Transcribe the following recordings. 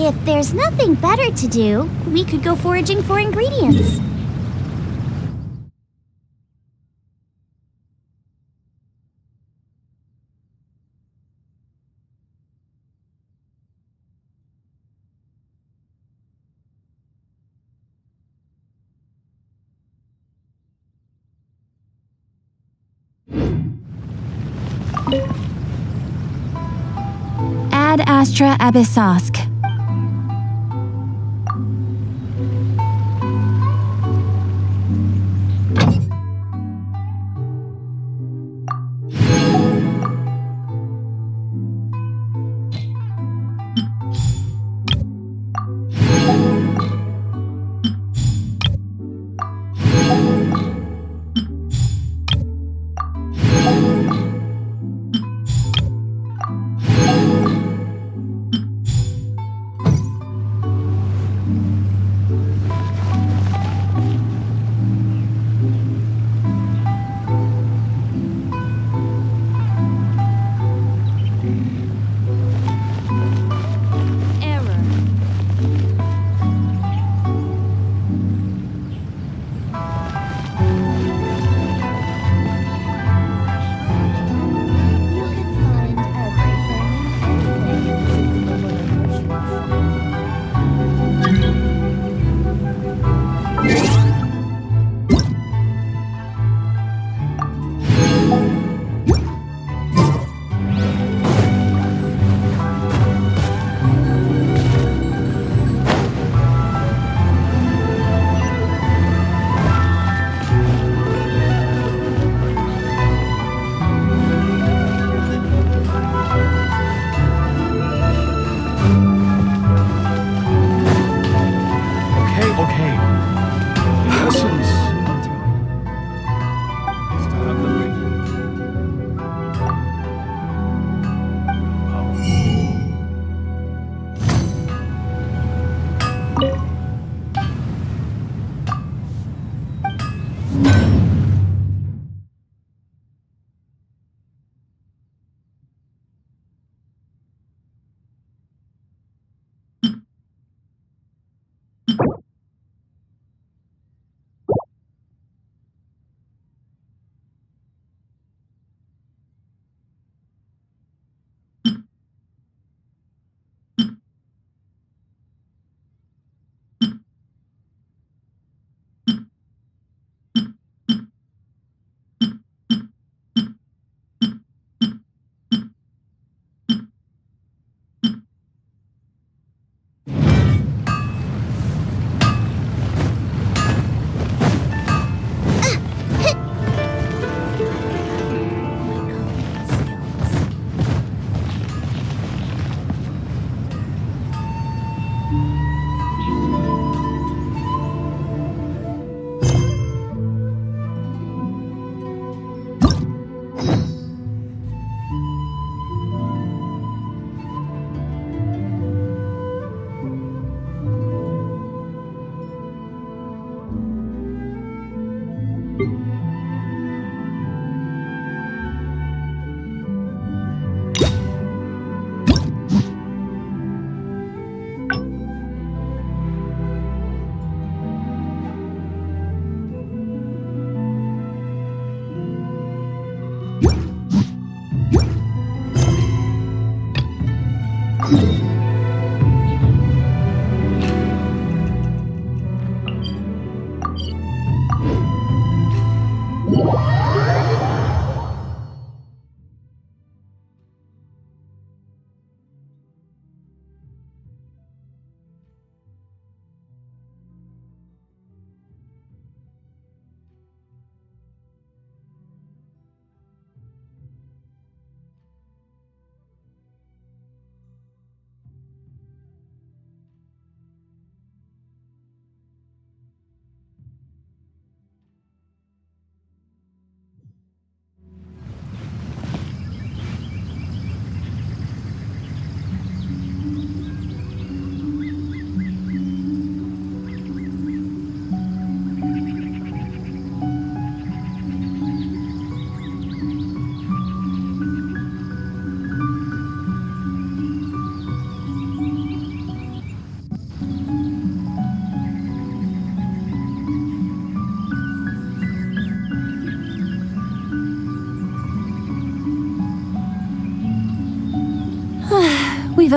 If there's nothing better to do, we could go foraging for ingredients. Ad Astra Abyssosk.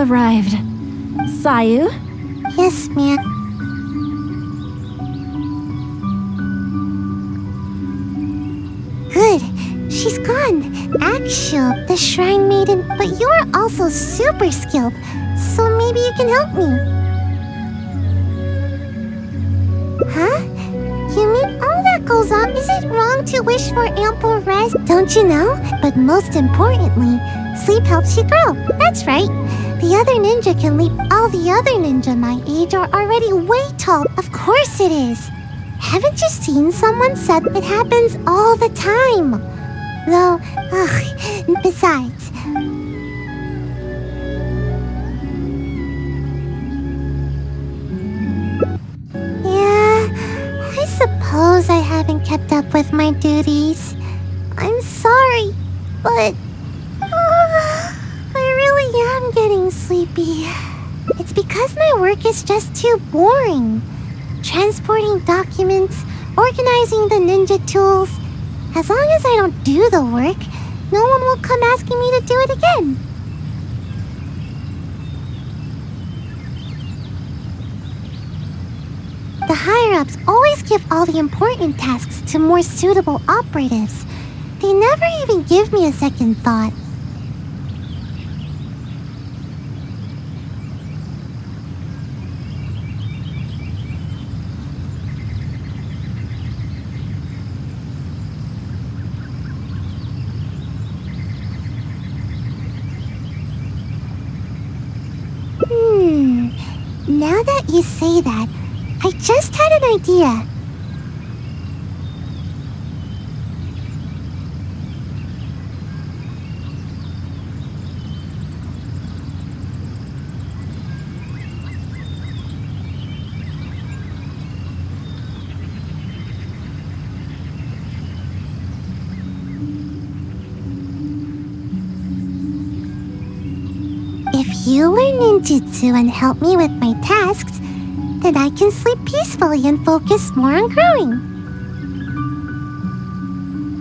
arrived. Sayu? Yes, ma'am. Good. She's gone. Axel, the Shrine Maiden, but you're also super skilled, so maybe you can help me. Huh? You mean all that goes on? Is it wrong to wish for ample rest? Don't you know? But most importantly, sleep helps you grow. That's right. The other ninja can leap. All the other ninja my age are already way tall. Of course it is. Haven't you seen someone said it happens all the time? Though, besides. Yeah, I suppose I haven't kept up with my duties. I'm sorry, but I really am getting sleepy. It's because my work is just too boring. Transporting documents, organizing the ninja tools. As long as I don't do the work, no one will come asking me to do it again. The higher-ups always give all the important tasks to more suitable operatives. They never even give me a second thought. Now that you say that, I just had an idea. If you learn ninjutsu and help me with my tasks, then I can sleep peacefully and focus more on growing.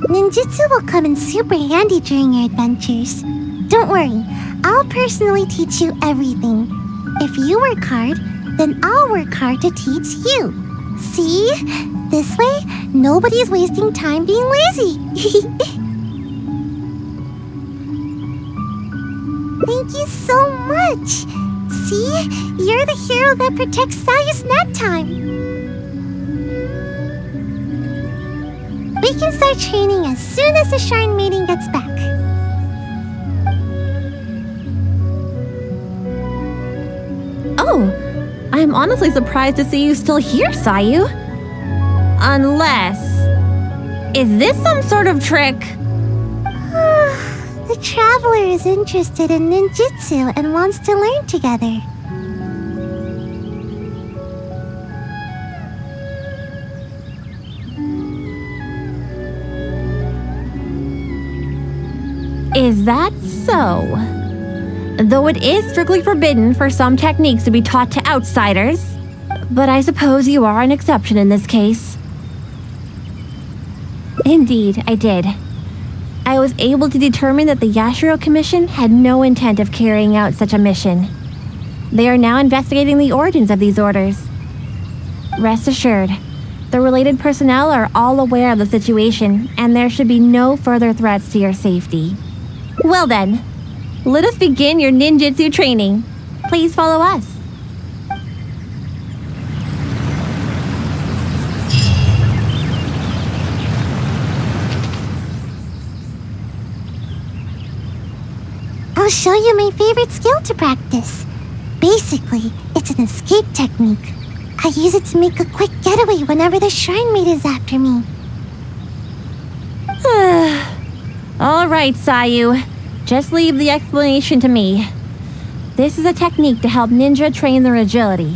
Ninjutsu will come in super handy during your adventures. Don't worry, I'll personally teach you everything. If you work hard, then I'll work hard to teach you. See? This way, nobody's wasting time being lazy. Thank you so much! See? You're the hero that protects Sayu's nap time! We can start training as soon as the Shrine Maiden gets back. Oh, I'm honestly surprised to see you still here, Sayu. Unless... is this some sort of trick? The traveler is interested in ninjutsu and wants to learn together. Is that so? Though it is strictly forbidden for some techniques to be taught to outsiders, but I suppose you are an exception in this case. Indeed, I did. I was able to determine that the Yashiro Commission had no intent of carrying out such a mission. They are now investigating the origins of these orders. Rest assured, the related personnel are all aware of the situation, and there should be no further threats to your safety. Well then, let us begin your ninjutsu training. Please follow us. I'll show you my favorite skill to practice. Basically, it's an escape technique. I use it to make a quick getaway whenever the Shrine Maid is after me. All right, Sayu. Just leave the explanation to me. This is a technique to help ninja train their agility.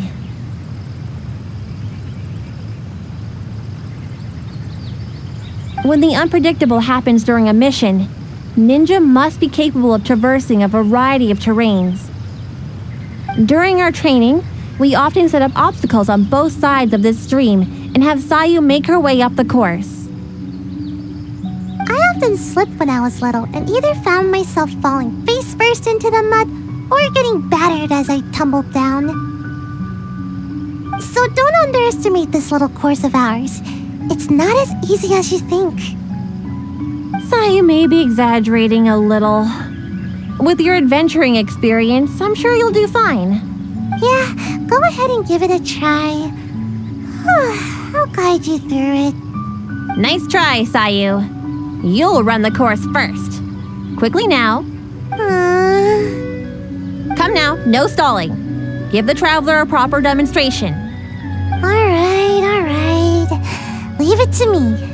When the unpredictable happens during a mission, ninja must be capable of traversing a variety of terrains. During our training, we often set up obstacles on both sides of this stream and have Sayu make her way up the course. I often slipped when I was little and either found myself falling face first into the mud or getting battered as I tumbled down. So don't underestimate this little course of ours. It's not as easy as you think. Sayu may be exaggerating a little. With your adventuring experience, I'm sure you'll do fine. Yeah, go ahead and give it a try. I'll guide you through it. Nice try, Sayu. You'll run the course first. Quickly now. Come now, no stalling. Give the traveler a proper demonstration. Alright. Leave it to me.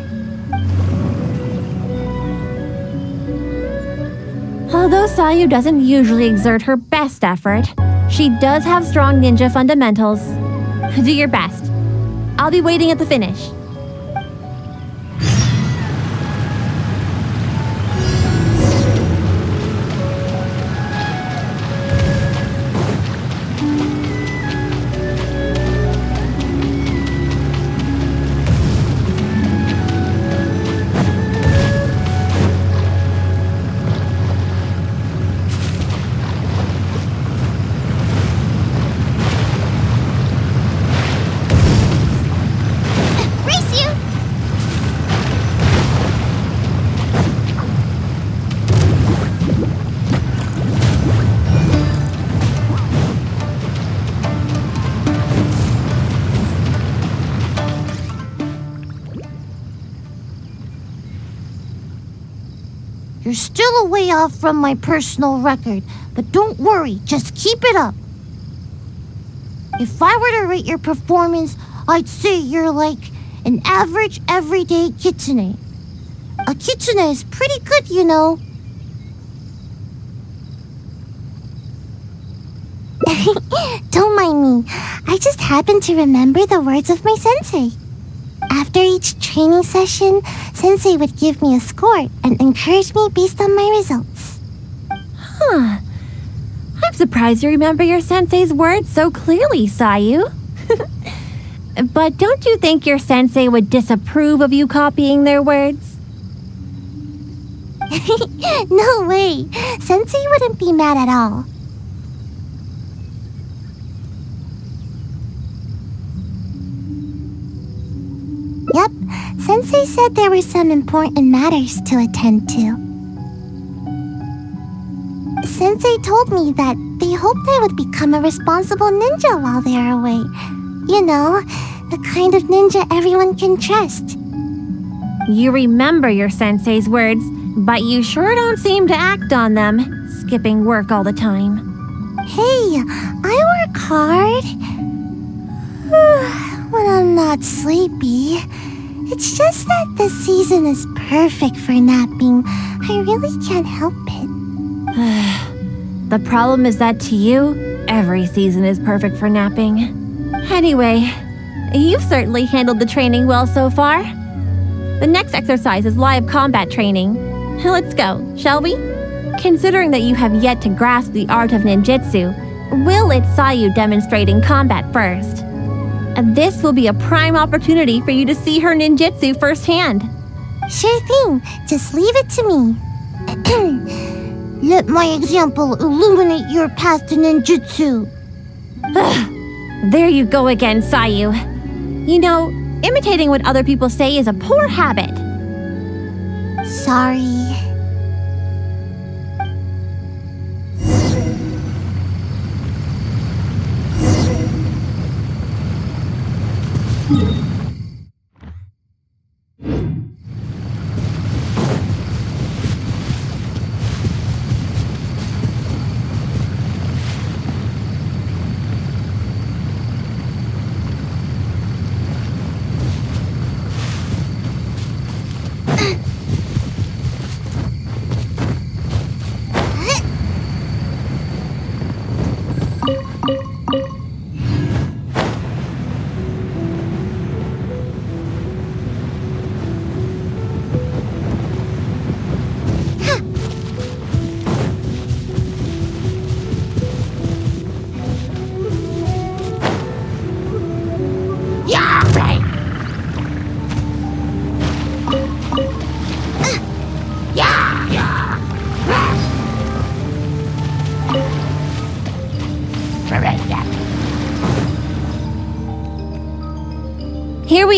Although Sayu doesn't usually exert her best effort, she does have strong ninja fundamentals. Do your best. I'll be waiting at the finish. You're still a way off from my personal record, but don't worry, just keep it up. If I were to rate your performance, I'd say you're like an average, everyday kitsune. A kitsune is pretty good, you know. Don't mind me. I just happened to remember the words of my sensei. After each training session, Sensei would give me a score and encourage me based on my results. Huh. I'm surprised you remember your sensei's words so clearly, Sayu. But don't you think your sensei would disapprove of you copying their words? No way. Sensei wouldn't be mad at all. Yep, Sensei said there were some important matters to attend to. Sensei told me that they hoped I would become a responsible ninja while they are away. You know, the kind of ninja everyone can trust. You remember your sensei's words, but you sure don't seem to act on them, skipping work all the time. Hey, I work hard. When I'm not sleepy. It's just that this season is perfect for napping. I really can't help it. The problem is that to you, every season is perfect for napping. Anyway, you've certainly handled the training well so far. The next exercise is live combat training. Let's go, shall we? Considering that you have yet to grasp the art of ninjutsu, we'll let Sayu demonstrate in combat first. This will be a prime opportunity for you to see her ninjutsu firsthand. Sure thing. Just leave it to me. Let my example illuminate your path to ninjutsu. There you go again, Sayu. You know, imitating what other people say is a poor habit. Sorry.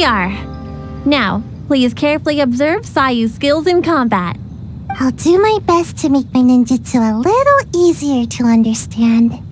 we are. Now, please carefully observe Sayu's skills in combat. I'll do my best to make my ninjutsu a little easier to understand.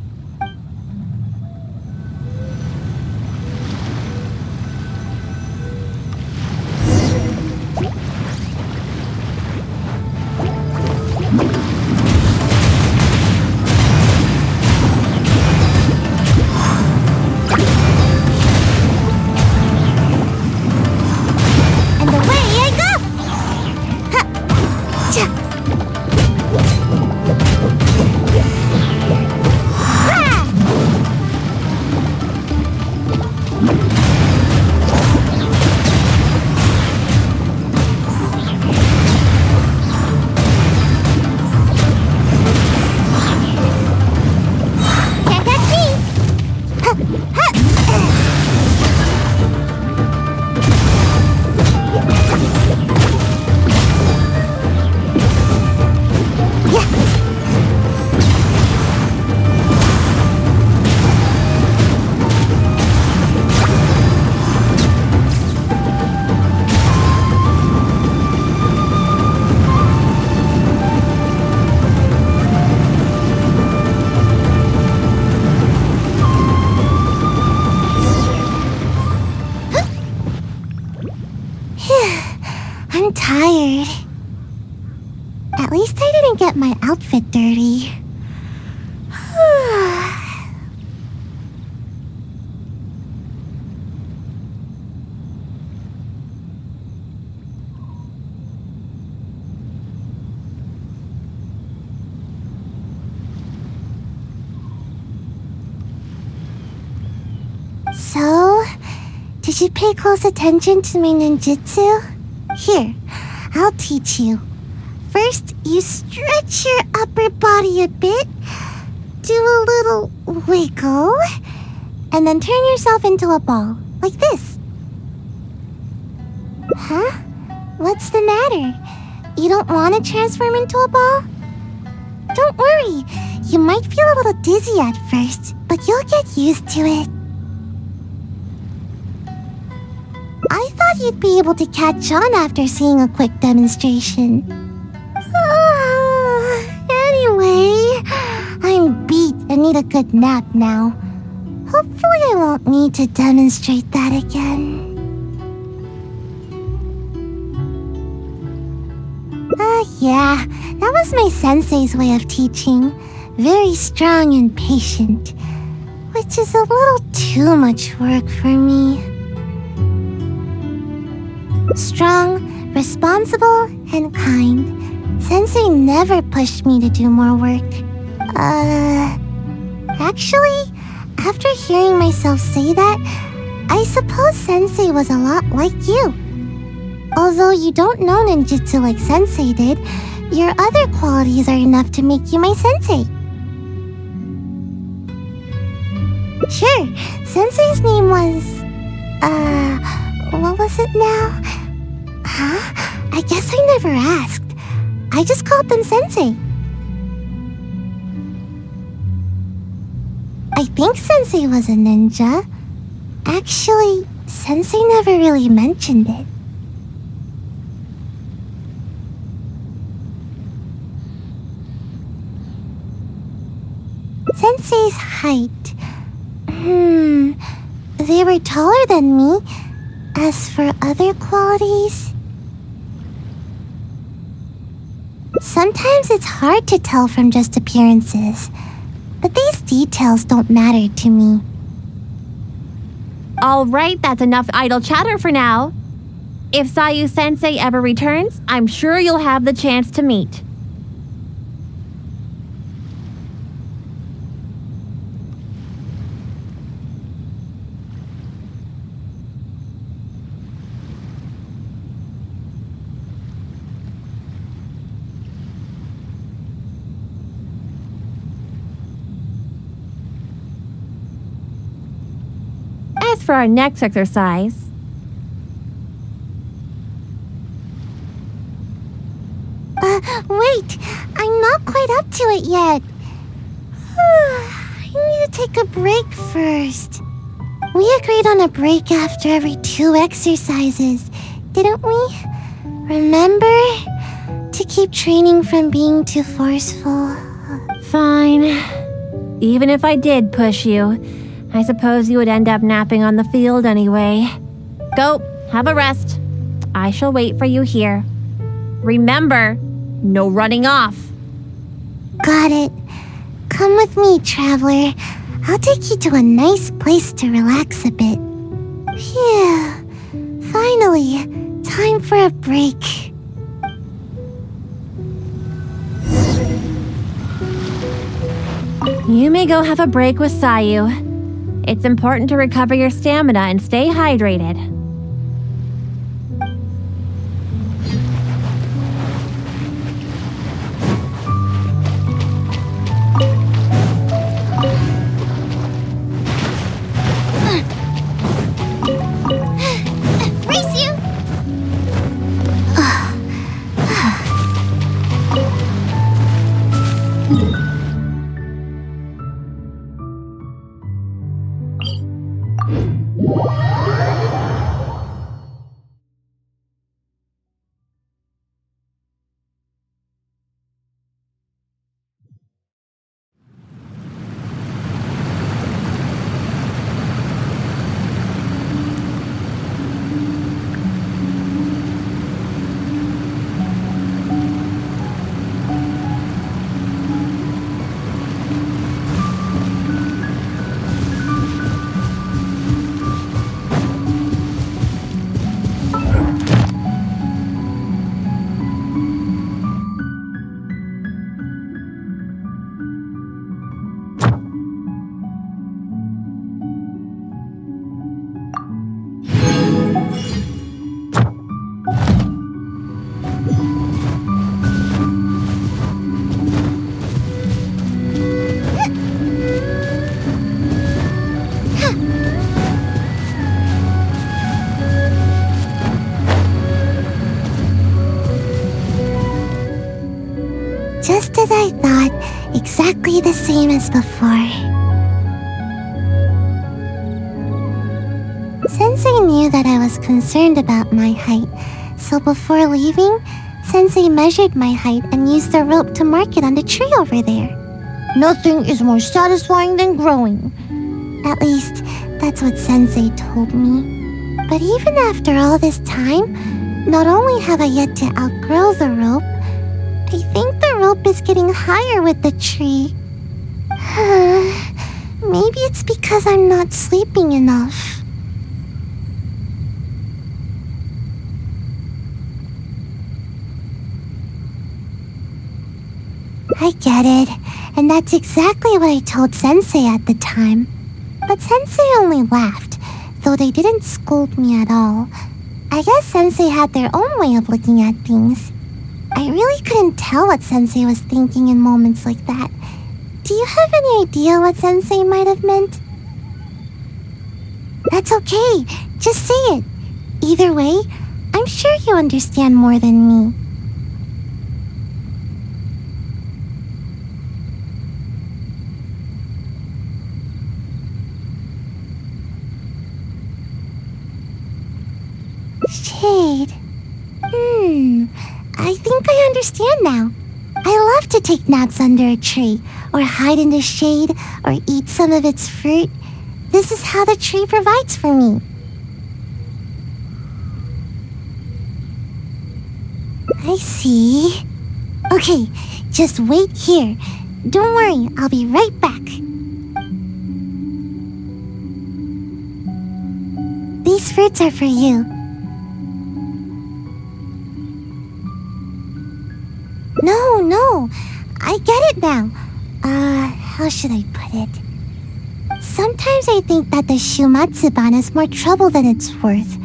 I'm tired. At least I didn't get my outfit dirty. So, did you pay close attention to my ninjutsu? Here, I'll teach you. First, you stretch your upper body a bit, do a little wiggle, and then turn yourself into a ball, like this. Huh? What's the matter? You don't want to transform into a ball? Don't worry, you might feel a little dizzy at first, but you'll get used to it. I thought you'd be able to catch on after seeing a quick demonstration. Anyway, I'm beat and need a good nap now. Hopefully I won't need to demonstrate that again. Yeah, that was my sensei's way of teaching. Very strong and patient, which is a little too much work for me. Strong, responsible, and kind. Sensei never pushed me to do more work. Actually, after hearing myself say that, I suppose Sensei was a lot like you. Although you don't know ninjutsu like Sensei did, your other qualities are enough to make you my Sensei. Sure, Sensei's name was... what was it now? Huh? I guess I never asked. I just called them Sensei. I think Sensei was a ninja. Actually, Sensei never really mentioned it. Sensei's height. They were taller than me. As for other qualities... Sometimes it's hard to tell from just appearances, but these details don't matter to me. All right, that's enough idle chatter for now. If Sayu Sensei ever returns, I'm sure you'll have the chance to meet. As for our next exercise... Wait! I'm not quite up to it yet. I need to take a break first. We agreed on a break after every 2 exercises, didn't we? Remember? To keep training from being too forceful. Fine. Even if I did push you, I suppose you would end up napping on the field anyway. Go, have a rest. I shall wait for you here. Remember, no running off. Got it. Come with me, traveler. I'll take you to a nice place to relax a bit. Phew. Finally, time for a break. You may go have a break with Sayu. It's important to recover your stamina and stay hydrated. Race you! Just as I thought, exactly the same as before. Sensei knew that I was concerned about my height, so before leaving, Sensei measured my height and used the rope to mark it on the tree over there. Nothing is more satisfying than growing. At least, that's what Sensei told me. But even after all this time, not only have I yet to outgrow the rope, I think the rope is getting higher with the tree. Maybe it's because I'm not sleeping enough. I get it, and that's exactly what I told Sensei at the time. But Sensei only laughed, though they didn't scold me at all. I guess Sensei had their own way of looking at things. I really couldn't tell what Sensei was thinking in moments like that. Do you have any idea what Sensei might have meant? That's okay, just say it. Either way, I'm sure you understand more than me. Shade. I think I understand now. I love to take naps under a tree, or hide in the shade, or eat some of its fruit. This is how the tree provides for me. I see. Okay, just wait here. Don't worry, I'll be right back. These fruits are for you. No, I get it now. How should I put it? Sometimes I think that the Shumatsuban is more trouble than it's worth.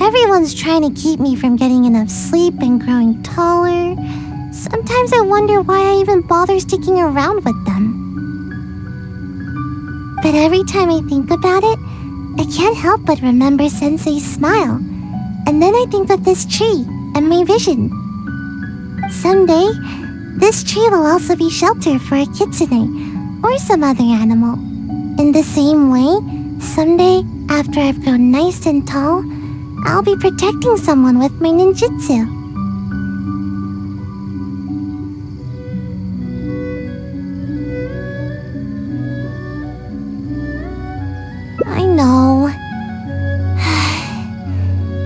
Everyone's trying to keep me from getting enough sleep and growing taller. Sometimes I wonder why I even bother sticking around with them. But every time I think about it, I can't help but remember Sensei's smile. And then I think of this tree and my vision. Someday, this tree will also be shelter for a kitsune or some other animal. In the same way, someday After I've grown nice and tall, I'll be protecting someone with my ninjutsu. I know.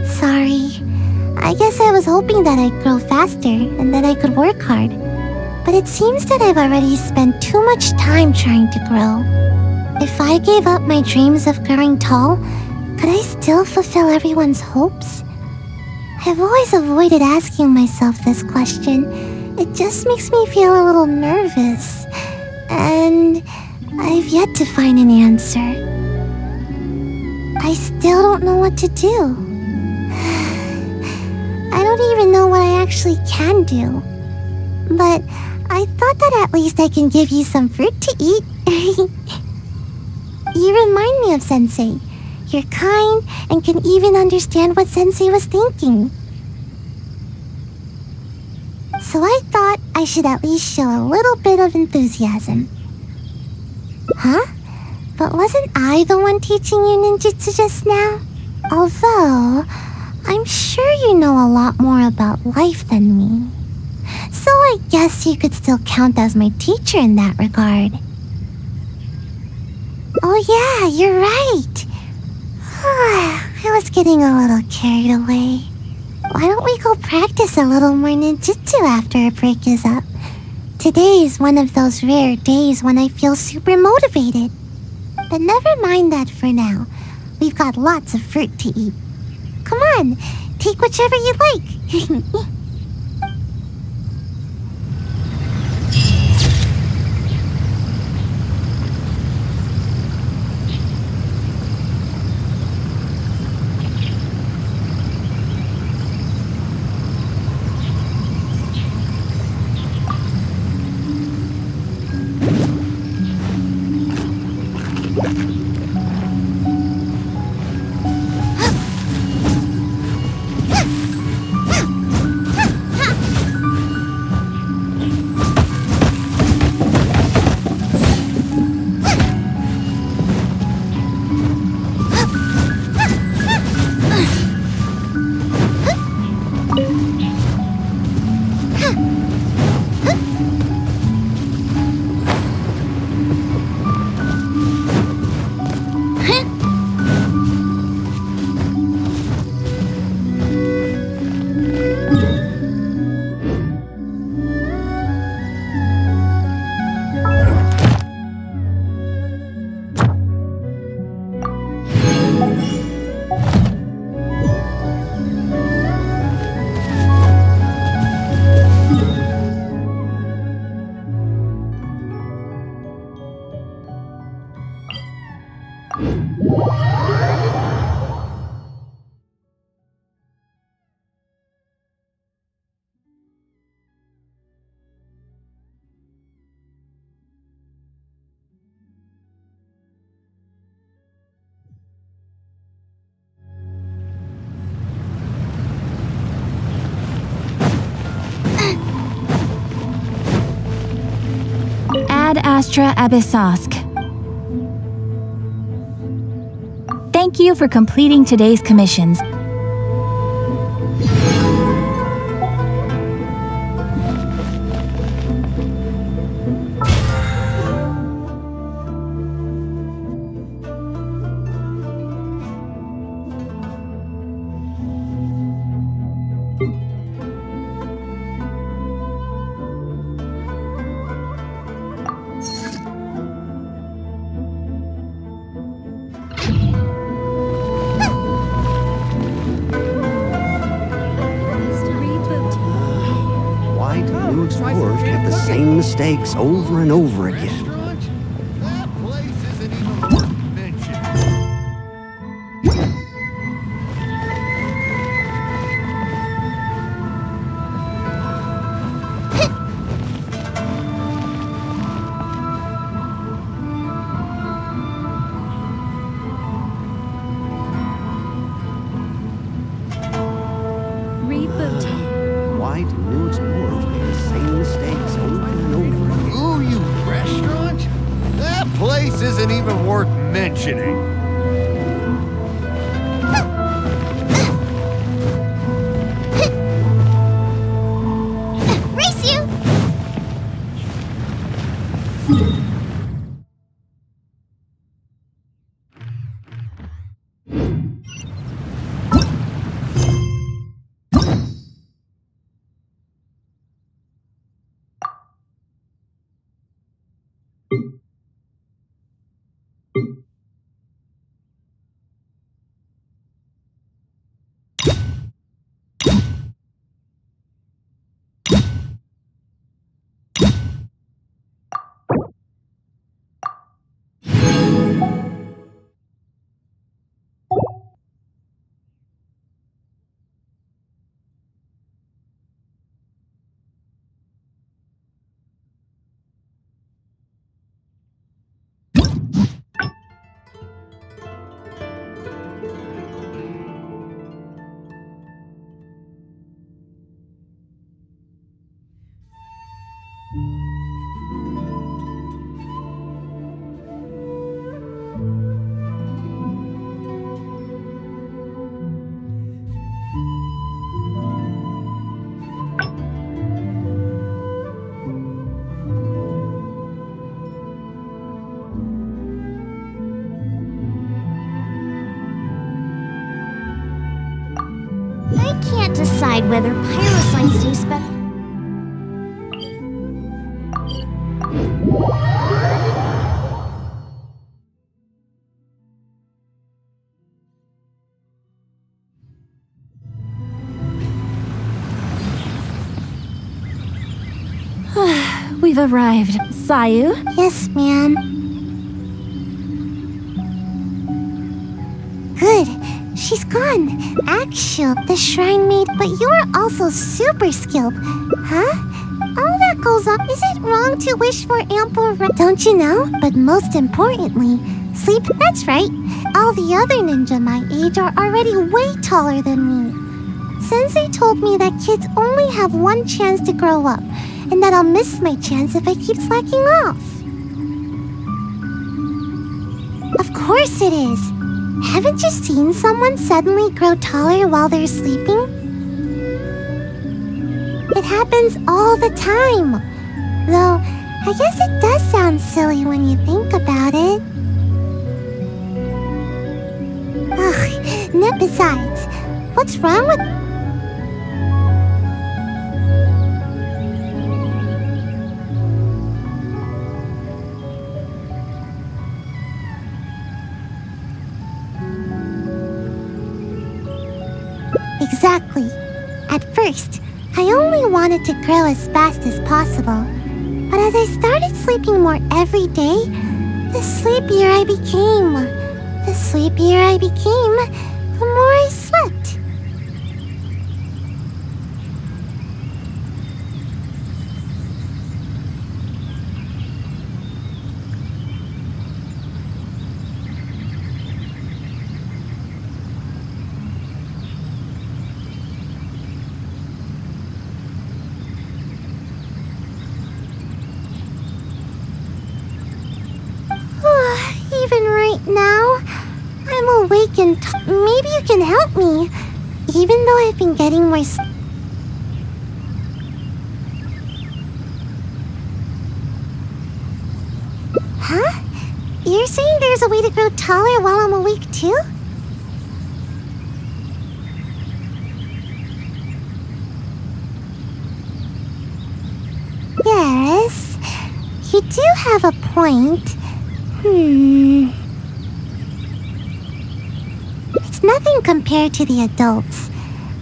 Sorry. I guess I was hoping that I'd grow faster and that I could work hard. But it seems that I've already spent too much time trying to grow. If I gave up my dreams of growing tall, could I still fulfill everyone's hopes? I've always avoided asking myself this question. It just makes me feel a little nervous. And I've yet to find an answer. I still don't know what to do. I don't even know what I actually can do. But I thought that at least I can give you some fruit to eat. You remind me of Sensei. You're kind and can even understand what Sensei was thinking. So I thought I should at least show a little bit of enthusiasm. Huh? But wasn't I the one teaching you ninjutsu just now? Although, I'm sure you know a lot more about life than me. So I guess you could still count as my teacher in that regard. Oh yeah, you're right. I was getting a little carried away. Why don't we go practice a little more ninjutsu after our break is up? Today is one of those rare days when I feel super motivated. But never mind that for now. We've got lots of fruit to eat. Come on, take whichever you like. Ad Astra Abyssosk. Thank you for completing today's commissions. Why do new explorers make the same mistakes over and over again? That place isn't even worth mentioning. Why do new explorers make the same mistakes over and over again? Ooh, you restaurant? That place isn't even worth mentioning. can't decide whether pyrosines taste better. We've arrived. Sayu? Yes, ma'am. Good. She's gone. Actual, the shrine maid, but you are also super skilled. Huh? All that goes up. Is it wrong to wish for ample rest? Don't you know? But most importantly, sleep. That's right. All the other ninja my age are already way taller than me. Sensei told me that kids only have one chance to grow up, and that I'll miss my chance if I keep slacking off. Of course it is. Haven't you seen someone suddenly grow taller while they're sleeping? It happens all the time. Though, I guess it does sound silly when you think about it. Ugh, besides, what's wrong with... Exactly. At first, I only wanted to grow as fast as possible. But as I started sleeping more every day, the sleepier I became. The sleepier I became, the more I slept. Even right now, I'm awake and maybe you can help me. Even though I've been getting more Huh? You're saying there's a way to grow taller while I'm awake too? Yes, you do have a point. It's nothing compared to the adults.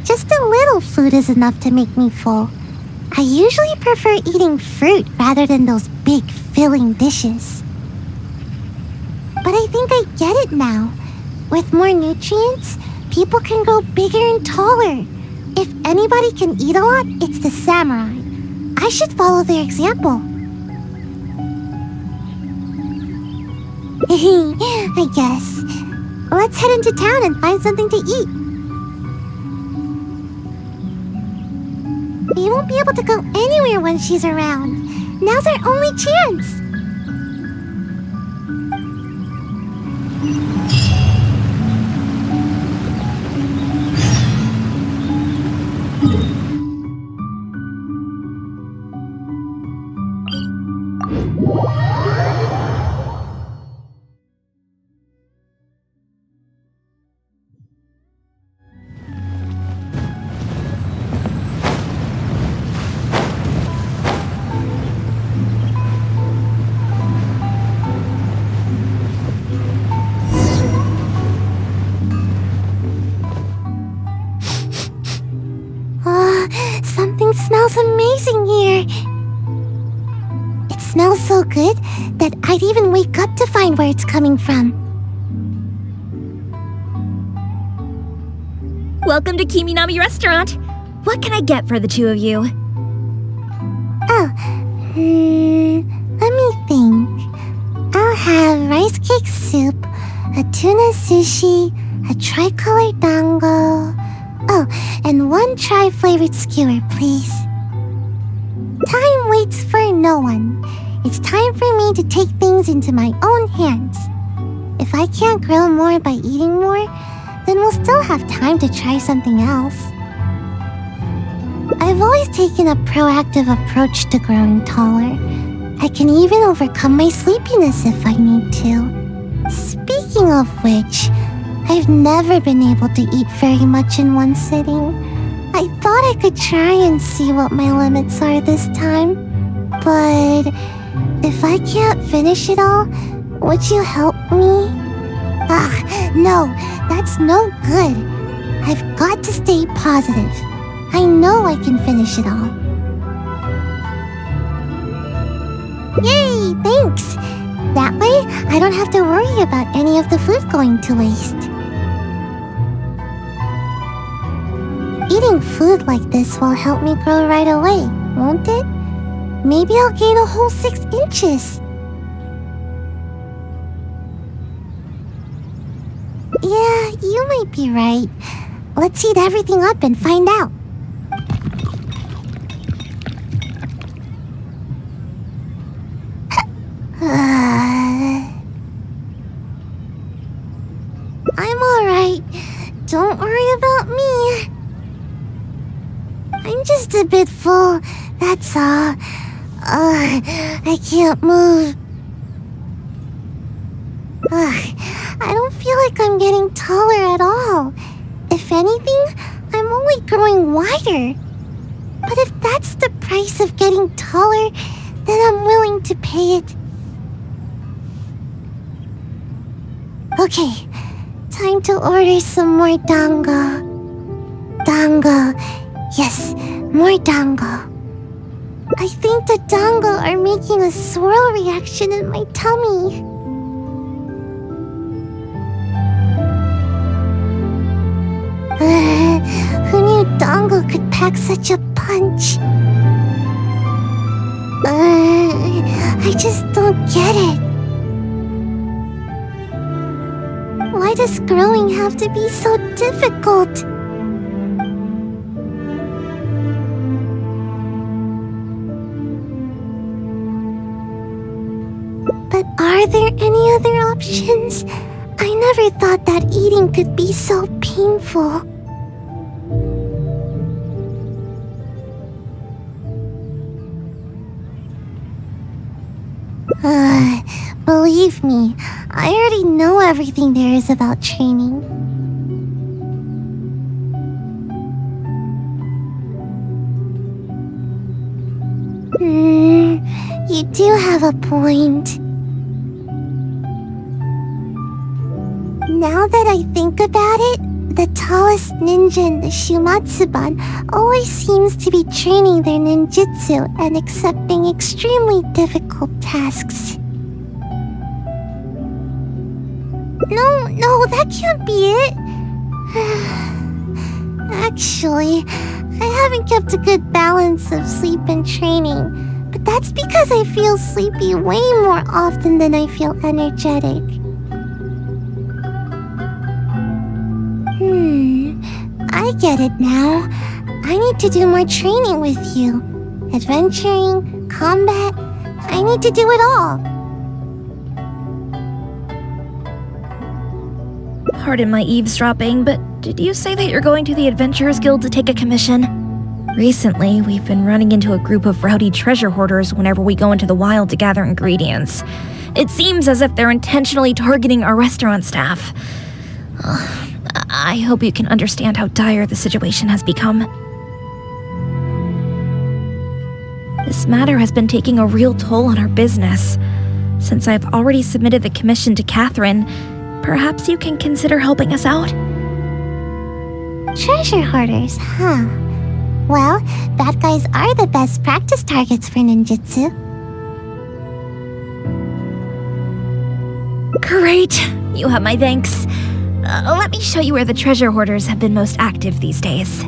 Just a little food is enough to make me full. I usually prefer eating fruit rather than those big, filling dishes. But I think I get it now. With more nutrients, people can grow bigger and taller. If anybody can eat a lot, it's the samurai. I should follow their example. I guess. Let's head into town and find something to eat. We won't be able to go anywhere when she's around. Now's our only chance. Something smells amazing here. It smells so good that I'd even wake up to find where it's coming from. Welcome to Kiminami Restaurant. What can I get for the two of you? Oh, let me think. I'll have rice cake soup, a tuna sushi, a tricolor dango. Oh, and one tri-flavored skewer, please. Time waits for no one. It's time for me to take things into my own hands. If I can't grow more by eating more, then we'll still have time to try something else. I've always taken a proactive approach to growing taller. I can even overcome my sleepiness if I need to. Speaking of which, I've never been able to eat very much in one sitting. I I could try and see what my limits are this time. But if I can't finish it all, would you help me? No, that's no good. I've got to stay positive. I know I can finish it all. Yay, thanks! That way, I don't have to worry about any of the food going to waste. Eating food like this will help me grow right away, won't it? Maybe I'll gain a whole 6 inches. Yeah, you might be right. Let's heat everything up and find out. I'm alright. Don't worry about me. I'm just a bit full, that's all. I can't move. I don't feel like I'm getting taller at all. If anything, I'm only growing wider. But if that's the price of getting taller, then I'm willing to pay it. Okay, time to order some more dango. Dango. Yes, more dango. I think the dango are making a swirl reaction in my tummy. Who knew dango could pack such a punch? I just don't get it. Why does growing have to be so difficult? But are there any other options? I never thought that eating could be so painful. Believe me, I already know everything there is about training. You do have a point. Now that I think about it, the tallest ninja in the Shumatsuban always seems to be training their ninjutsu and accepting extremely difficult tasks. No, that can't be it. Actually, I haven't kept a good balance of sleep and training, but that's because I feel sleepy way more often than I feel energetic. I get it now. I need to do more training with you. Adventuring, combat, I need to do it all. Pardon my eavesdropping, but did you say that you're going to the Adventurers Guild to take a commission? Recently, we've been running into a group of rowdy treasure hoarders whenever we go into the wild to gather ingredients. It seems as if they're intentionally targeting our restaurant staff. I hope you can understand how dire the situation has become. This matter has been taking a real toll on our business. Since I've already submitted the commission to Catherine, perhaps you can consider helping us out? Treasure hoarders, huh? Well, bad guys are the best practice targets for ninjutsu. Great! You have my thanks. Let me show you where the treasure hoarders have been most active these days.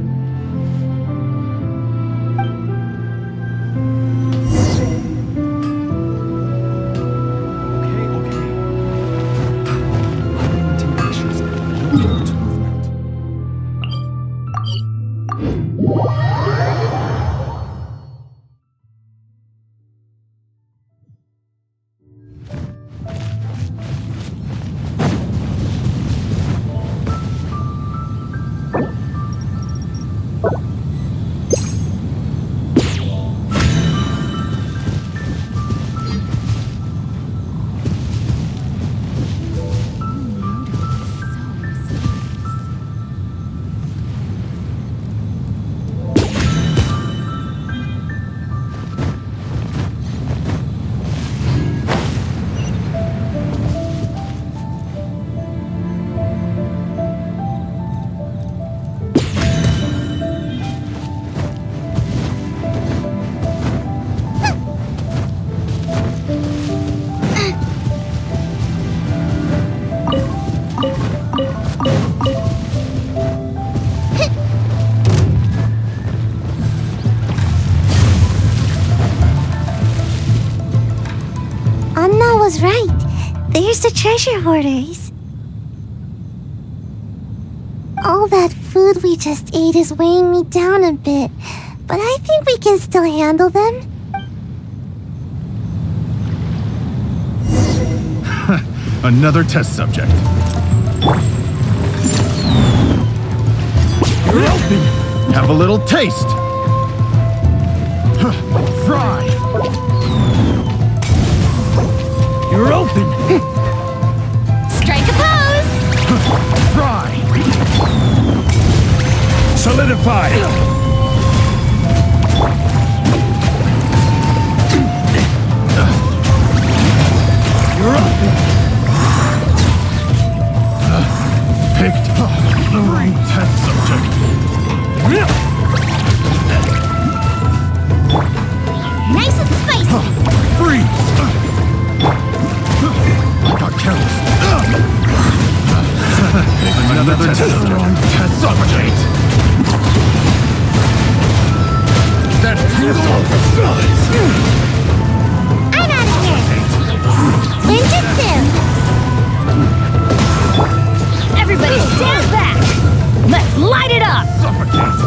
was right. There's the treasure hoarders. All that food we just ate is weighing me down a bit, but I think we can still handle them. Another test subject. You're open! Have a little taste! Fry! You're open! Strike a pose! Fry! Solidify! You're open! Picked the wrong test subject. Nice and spicy. Freeze! I got careless. Another test subject. Test subject. That is all for size. I'm out of here. Ninjutsu. Everybody stand back! Let's light it up! Suffocate.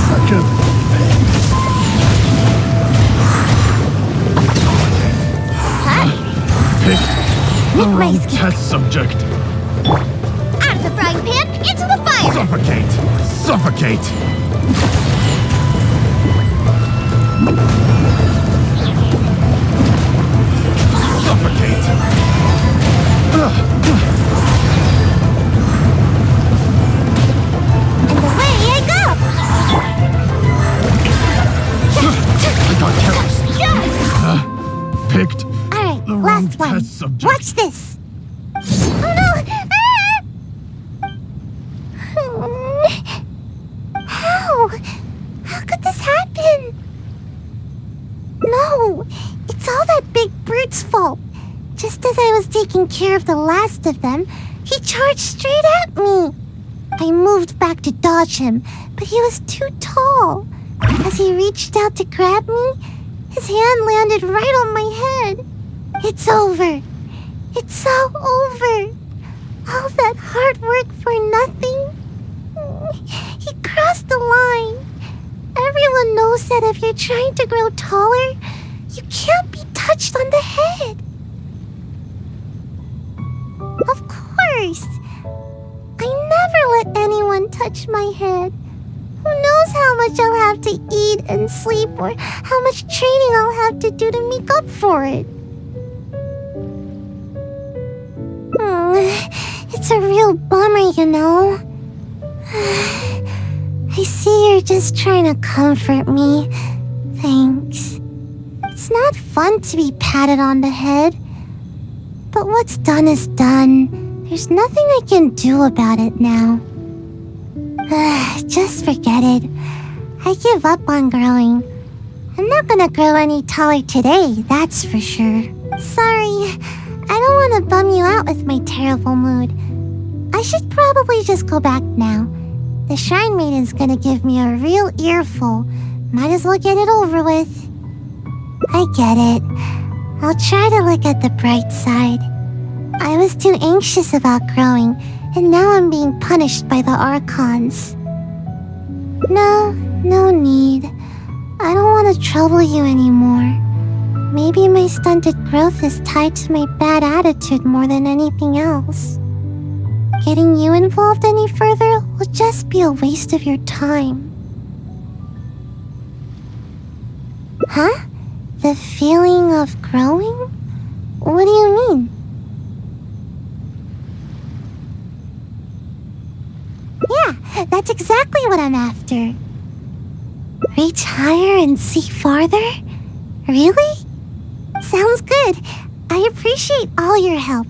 Second. Picked the Nick wrong Rice. test subject. Out of the frying pan, into the fire. Suffocate! Suffocate! Suffocate! And away I go. I got careless. Picked All right, the wrong last one. test subject. Watch this. Oh no! How? How could this happen? No, it's all that big brute's fault. Just as I was taking care of the last of them, he charged straight at me. I moved back to dodge him, but he was too tall. As he reached out to grab me, his hand landed right on my head. It's over. It's all over. All that hard work for nothing. He crossed the line. Everyone knows that if you're trying to grow taller, you can't be touched on the head. Of course. I never let anyone touch my head. Who knows how much I'll have to eat and sleep or how much training I'll have to do to make up for it. It's a real bummer, you know. I see you're just trying to comfort me. Thanks. It's not fun to be patted on the head. But what's done is done. There's nothing I can do about it now. Just forget it. I give up on growing. I'm not gonna grow any taller today, that's for sure. Sorry, I don't want to bum you out with my terrible mood. I should probably just go back now. The Shrine Maiden's gonna give me a real earful. Might as well get it over with. I get it. I'll try to look at the bright side. I was too anxious about growing, and now I'm being punished by the Archons. No need. I don't want to trouble you anymore. Maybe my stunted growth is tied to my bad attitude more than anything else. Getting you involved any further will just be a waste of your time. Huh? The feeling of growing? What do you mean? Yeah, that's exactly what I'm after. Reach higher and see farther? Really? Sounds good. I appreciate all your help.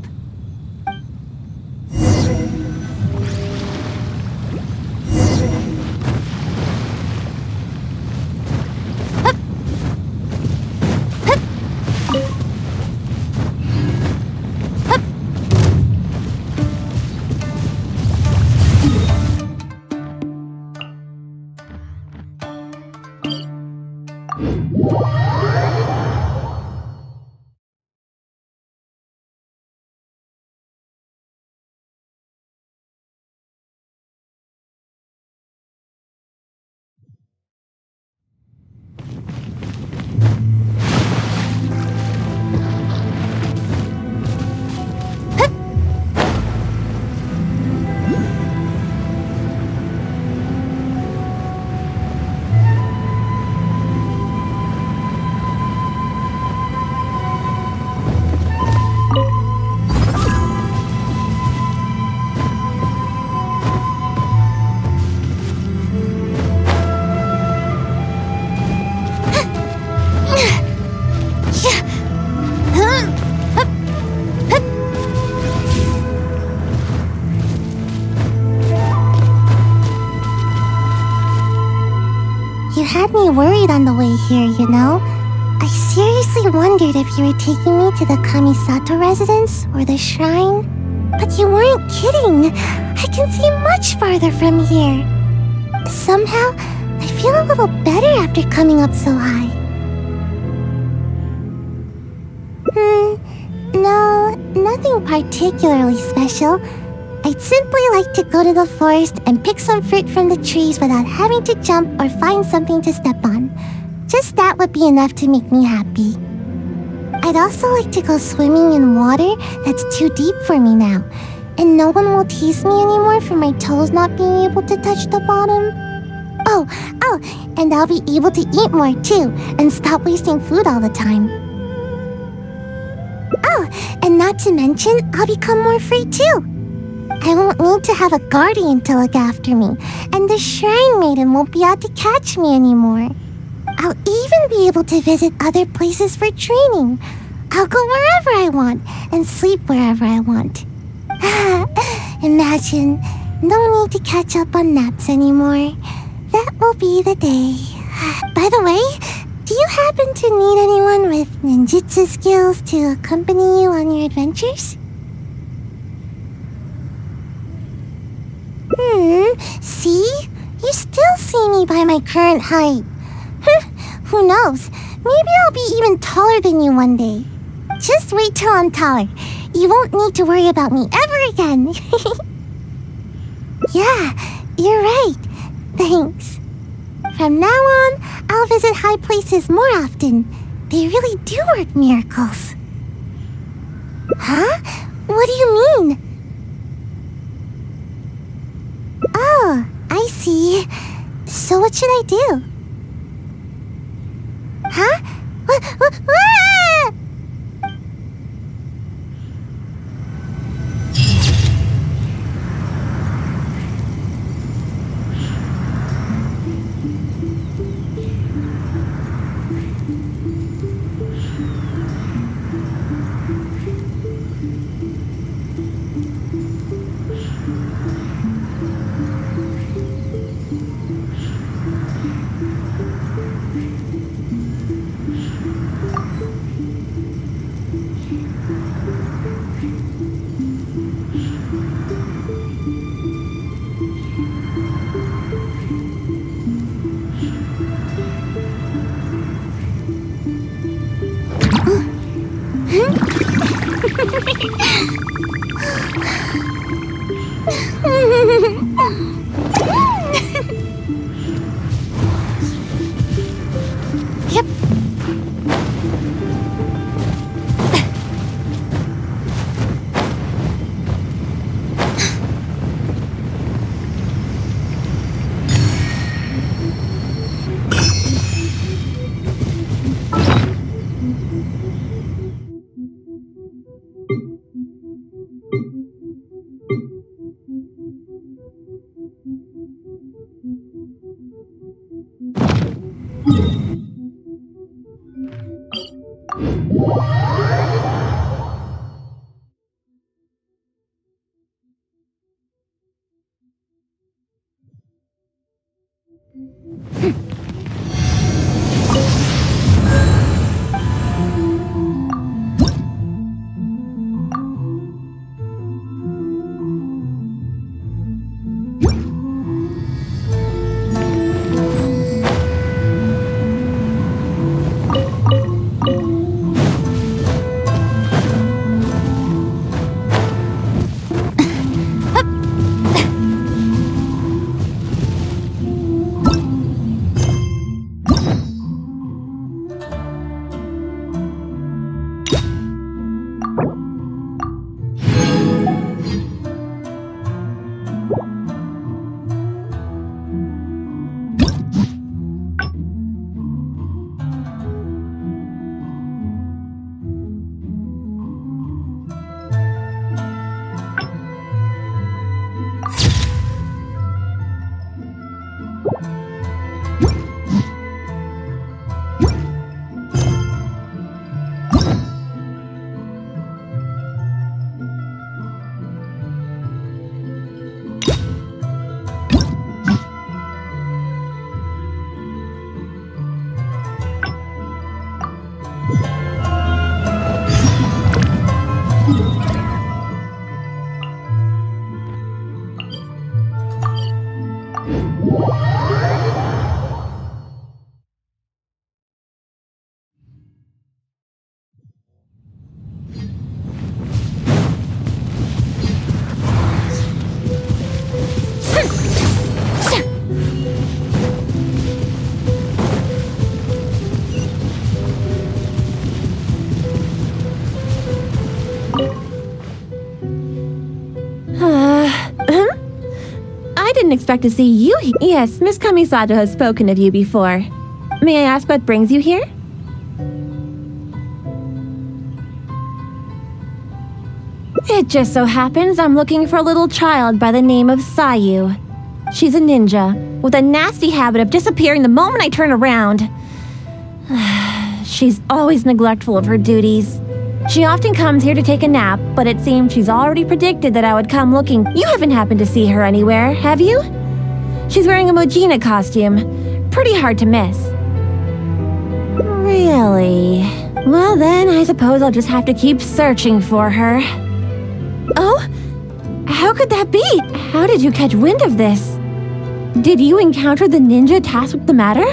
worried on the way here, you know? I seriously wondered if you were taking me to the Kamisato residence or the shrine. But you weren't kidding. I can see much farther from here. Somehow, I feel a little better after coming up so high. No, nothing particularly special. I'd simply like to go to the forest and pick some fruit from the trees without having to jump or find something to step on. Just that would be enough to make me happy. I'd also like to go swimming in water that's too deep for me now, and no one will tease me anymore for my toes not being able to touch the bottom. Oh, and I'll be able to eat more too, and stop wasting food all the time. Oh, and not to mention, I'll become more free too. I won't need to have a guardian to look after me, and the shrine maiden won't be out to catch me anymore. I'll even be able to visit other places for training. I'll go wherever I want and sleep wherever I want. Imagine, no need to catch up on naps anymore. That will be the day. By the way, do you happen to need anyone with ninjutsu skills to accompany you on your adventures? See? You still see me by my current height. Who knows? Maybe I'll be even taller than you one day. Just wait till I'm taller. You won't need to worry about me ever again. Yeah, you're right. Thanks. From now on, I'll visit high places more often. They really do work miracles. Huh? What do you mean? Oh, I see. So what should I do? Huh? Ah! didn't expect to see you here. Yes, Miss Kamisato has spoken of you before. May I ask what brings you here? It just so happens I'm looking for a little child by the name of Sayu. She's a ninja, with a nasty habit of disappearing the moment I turn around. She's always neglectful of her duties. She often comes here to take a nap, but it seems she's already predicted that I would come looking. You haven't happened to see her anywhere, have you? She's wearing a Mojina costume. Pretty hard to miss. Really? Well then, I suppose I'll just have to keep searching for her. Oh? How could that be? How did you catch wind of this? Did you encounter the ninja tasked with the matter?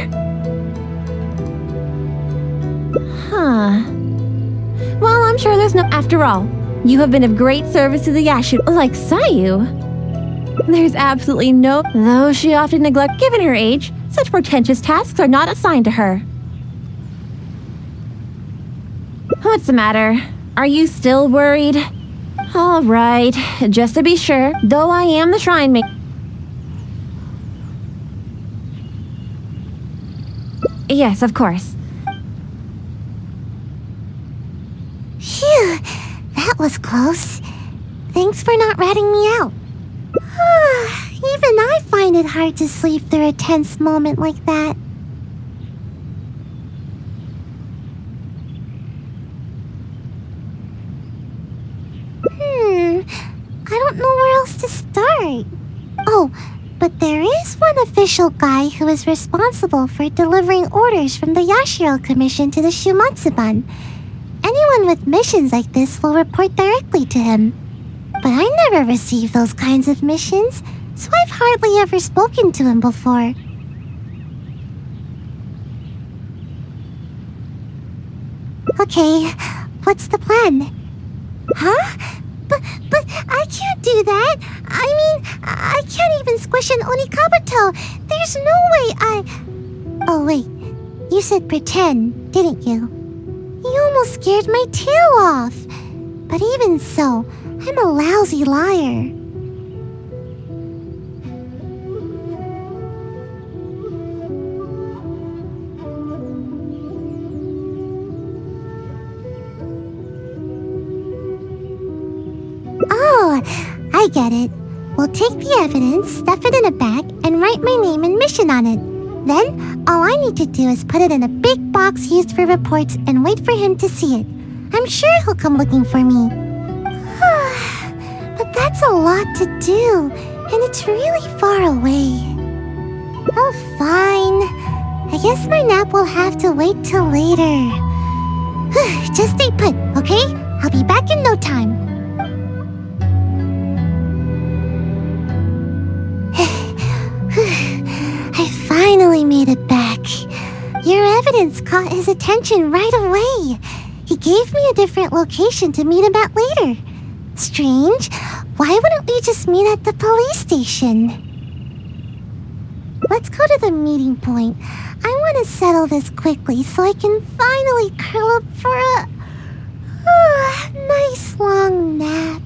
Huh. Well, I'm sure there's no... After all, you have been of great service to the Yashiro, like Sayu. There's absolutely no... Though she often neglects, given her age, such pretentious tasks are not assigned to her. What's the matter? Are you still worried? All right, just to be sure, though I am the shrine maker. Yes, of course. Phew, that was close. Thanks for not ratting me out. Even I find it hard to sleep through a tense moment like that. I don't know where else to start. Oh, but there is one official guy who is responsible for delivering orders from the Yashiro Commission to the Shumatsuban. Anyone with missions like this will report directly to him. But I never received those kinds of missions, so I've hardly ever spoken to him before. Okay, what's the plan? Huh? But I can't do that. I mean, I can't even squish an Onikabuto. There's no way I... Oh, wait. You said pretend, didn't you? You almost scared my tail off. But even so, I'm a lousy liar. Oh, I get it. We'll take the evidence, stuff it in a bag, and write my name and mission on it. Then, all I need to do is put it in a big box used for reports and wait for him to see it. I'm sure he'll come looking for me. But that's a lot to do, and it's really far away. Oh, fine. I guess my nap will have to wait till later. Just stay put, okay? I'll be back in no time. I finally made it back. Your evidence caught his attention right away. He gave me a different location to meet him at later. Strange. Why wouldn't we just meet at the police station? Let's go to the meeting point. I want to settle this quickly so I can finally curl up for a nice long nap.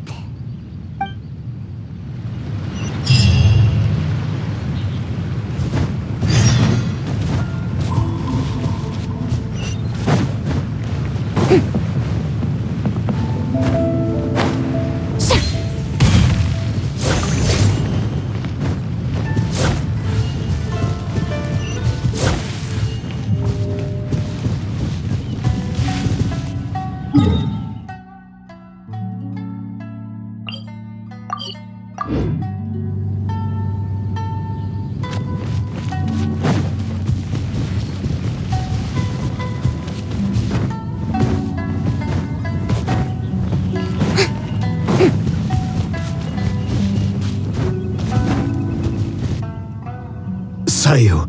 Sayu,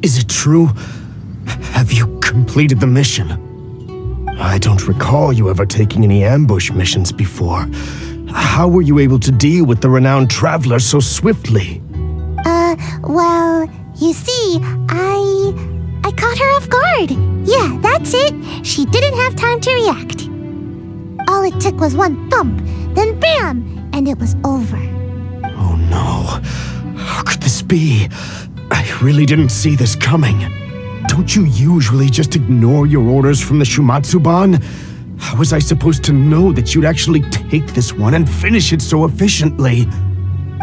is it true? Have you completed the mission? I don't recall you ever taking any ambush missions before. How were you able to deal with the renowned traveler so swiftly? Well, you see, I caught her off guard. Yeah, that's it. She didn't have time to react. All it took was one thump, then bam, and it was over. Oh no. How could this be? I really didn't see this coming. Don't you usually just ignore your orders from the Shumatsuban? How was I supposed to know that you'd actually take this one and finish it so efficiently?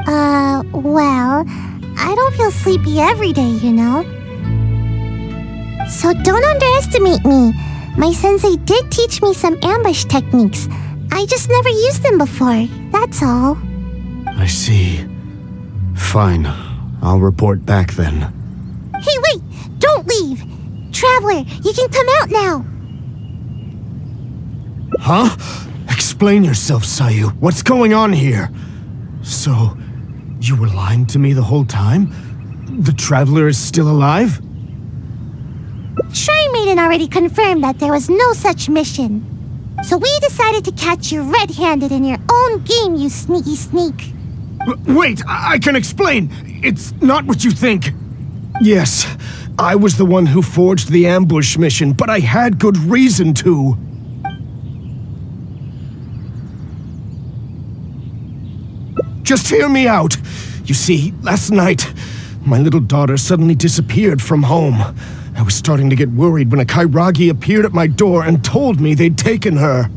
Well, I don't feel sleepy every day, you know? So don't underestimate me. My sensei did teach me some ambush techniques. I just never used them before, that's all. I see. Fine. I'll report back then. Hey, wait! Don't leave! Traveler, you can come out now! Huh? Explain yourself, Sayu. What's going on here? So, you were lying to me the whole time? The Traveler is still alive? Shrine Maiden already confirmed that there was no such mission. So we decided to catch you red-handed in your own game, you sneaky sneak. Wait, I can explain! It's not what you think! Yes, I was the one who forged the ambush mission, but I had good reason to. Just hear me out. You see, last night, my little daughter suddenly disappeared from home. I was starting to get worried when a Kairagi appeared at my door and told me they'd taken her.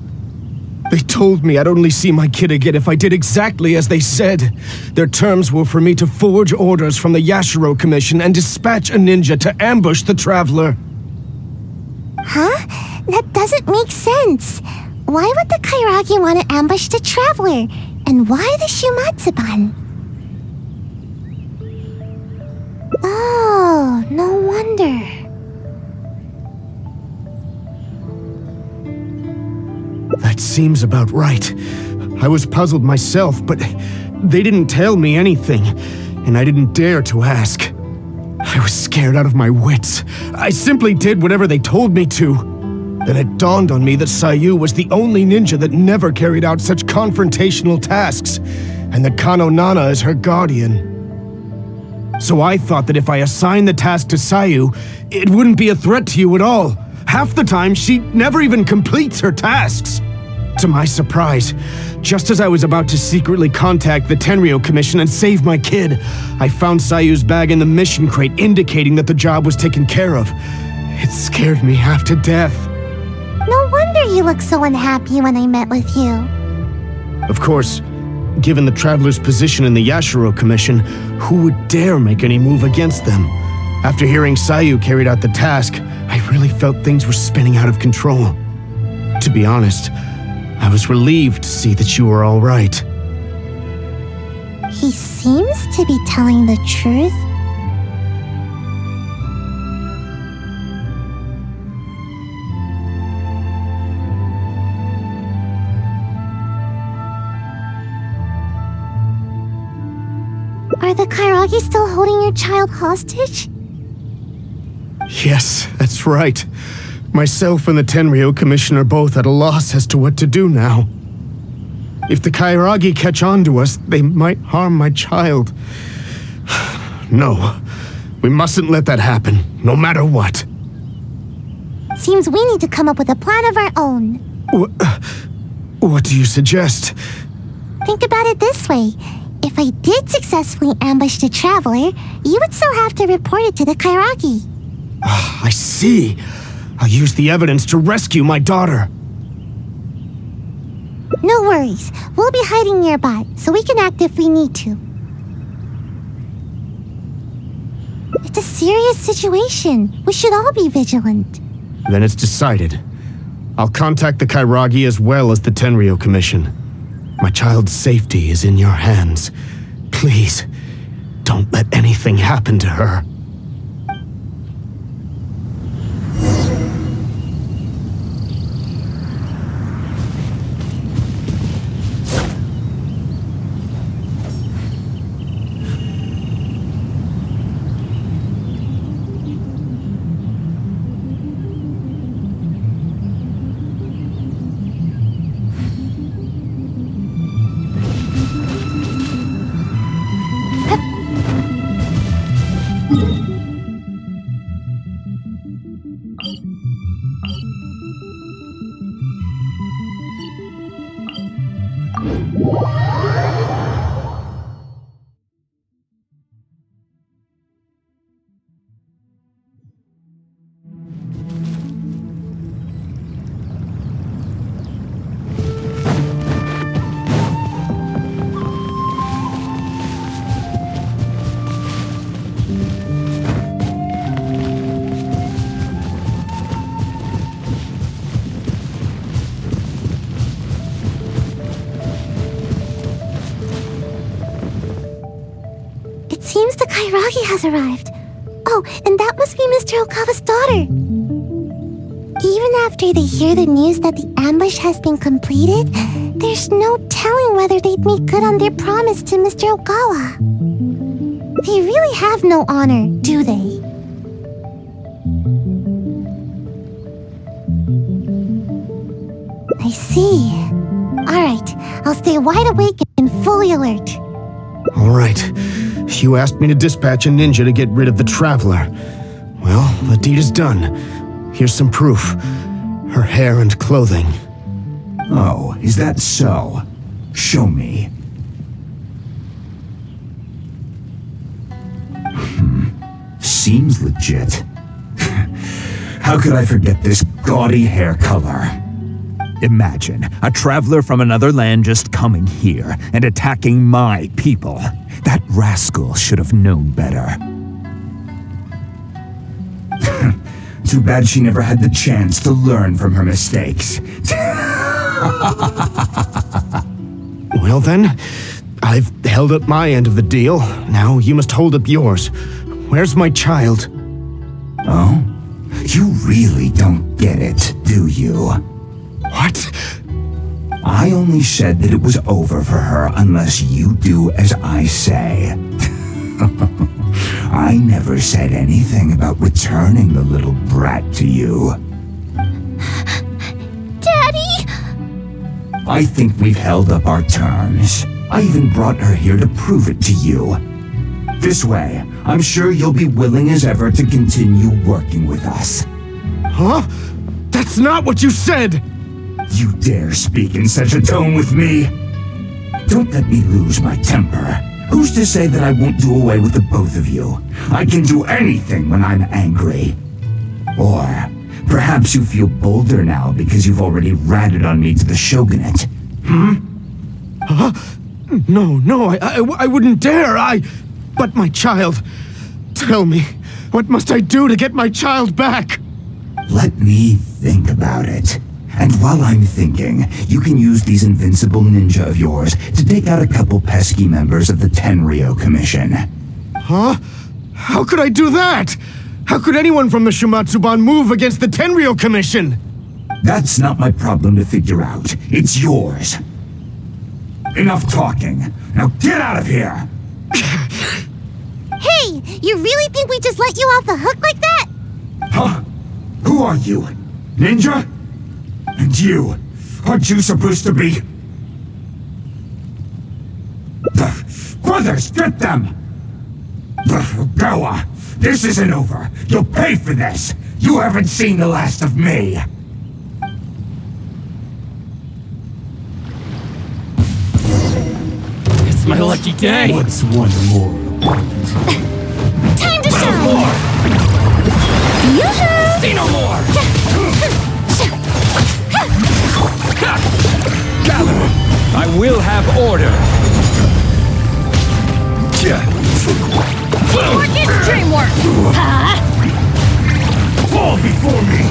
They told me I'd only see my kid again if I did exactly as they said. Their terms were for me to forge orders from the Yashiro Commission and dispatch a ninja to ambush the Traveler. Huh? That doesn't make sense. Why would the Kairagi want to ambush the Traveler? And why the Shumatsuban? Oh, no wonder. That seems about right. I was puzzled myself, but they didn't tell me anything, and I didn't dare to ask. I was scared out of my wits. I simply did whatever they told me to. Then it dawned on me that Sayu was the only ninja that never carried out such confrontational tasks, and that Kano Nana is her guardian. So I thought that if I assigned the task to Sayu, it wouldn't be a threat to you at all. Half the time, she never even completes her tasks. To my surprise, just as I was about to secretly contact the Tenryo Commission and save my kid, I found Sayu's bag in the mission crate indicating that the job was taken care of. It scared me half to death. No wonder you looked so unhappy when I met with you. Of course, given the Traveler's position in the Yashiro Commission, who would dare make any move against them? After hearing Sayu carried out the task, I really felt things were spinning out of control. To be honest, I was relieved to see that you were all right. He seems to be telling the truth. Are the Kairagi still holding your child hostage? Yes, that's right. Myself and the Tenryo Commission are both at a loss as to what to do now. If the Kairagi catch on to us, they might harm my child. No, we mustn't let that happen, no matter what. Seems we need to come up with a plan of our own. What do you suggest? Think about it this way. If I did successfully ambush the Traveler, you would still have to report it to the Kairagi. I see. I'll use the evidence to rescue my daughter. No worries. We'll be hiding nearby, so we can act if we need to. It's a serious situation. We should all be vigilant. Then it's decided. I'll contact the Kairagi as well as the Tenryo Commission. My child's safety is in your hands. Please, don't let anything happen to her. seems the Kairagi has arrived. Oh, and that must be Mr. Okawa's daughter. Even after they hear the news that the ambush has been completed, there's no telling whether they'd make good on their promise to Mr. Okawa. They really have no honor, do they? I see. Alright, I'll stay wide awake and fully alert. Alright. You asked me to dispatch a ninja to get rid of the Traveler. Well, the deed is done. Here's some proof. Her hair and clothing. Oh, is that so? Show me. Seems legit. How could I forget this gaudy hair color? Imagine a traveler from another land just coming here and attacking my people. That rascal should have known better. Too bad she never had the chance to learn from her mistakes. Well then, I've held up my end of the deal. Now you must hold up yours. Where's my child? Oh? You really don't get it, do you? What? I only said that it was over for her unless you do as I say. I never said anything about returning the little brat to you. Daddy! I think we've held up our terms. I even brought her here to prove it to you. This way, I'm sure you'll be willing as ever to continue working with us. Huh? That's not what you said! You dare speak in such a tone with me? Don't let me lose my temper. Who's to say that I won't do away with the both of you? I can do anything when I'm angry. Or perhaps you feel bolder now because you've already ratted on me to the shogunate. Huh? No, I wouldn't dare, But my child... Tell me, what must I do to get my child back? Let me think about it. And while I'm thinking, you can use these invincible ninja of yours to take out a couple pesky members of the Tenryo Commission. Huh? How could I do that? How could anyone from the Shumatsuban move against the Tenryo Commission? That's not my problem to figure out. It's yours. Enough talking. Now get out of here! Hey, you really think we just let you off the hook like that? Huh? Who are you? Ninja? And you? Aren't you supposed to be... Brothers, get them! Gawa, this isn't over. You'll pay for this. You haven't seen the last of me. It's my lucky day. What's one more? Time to shine! More. Yoo-hoo! See no more. Gather. I will have order. Teamwork is dreamwork! Huh? Fall before me!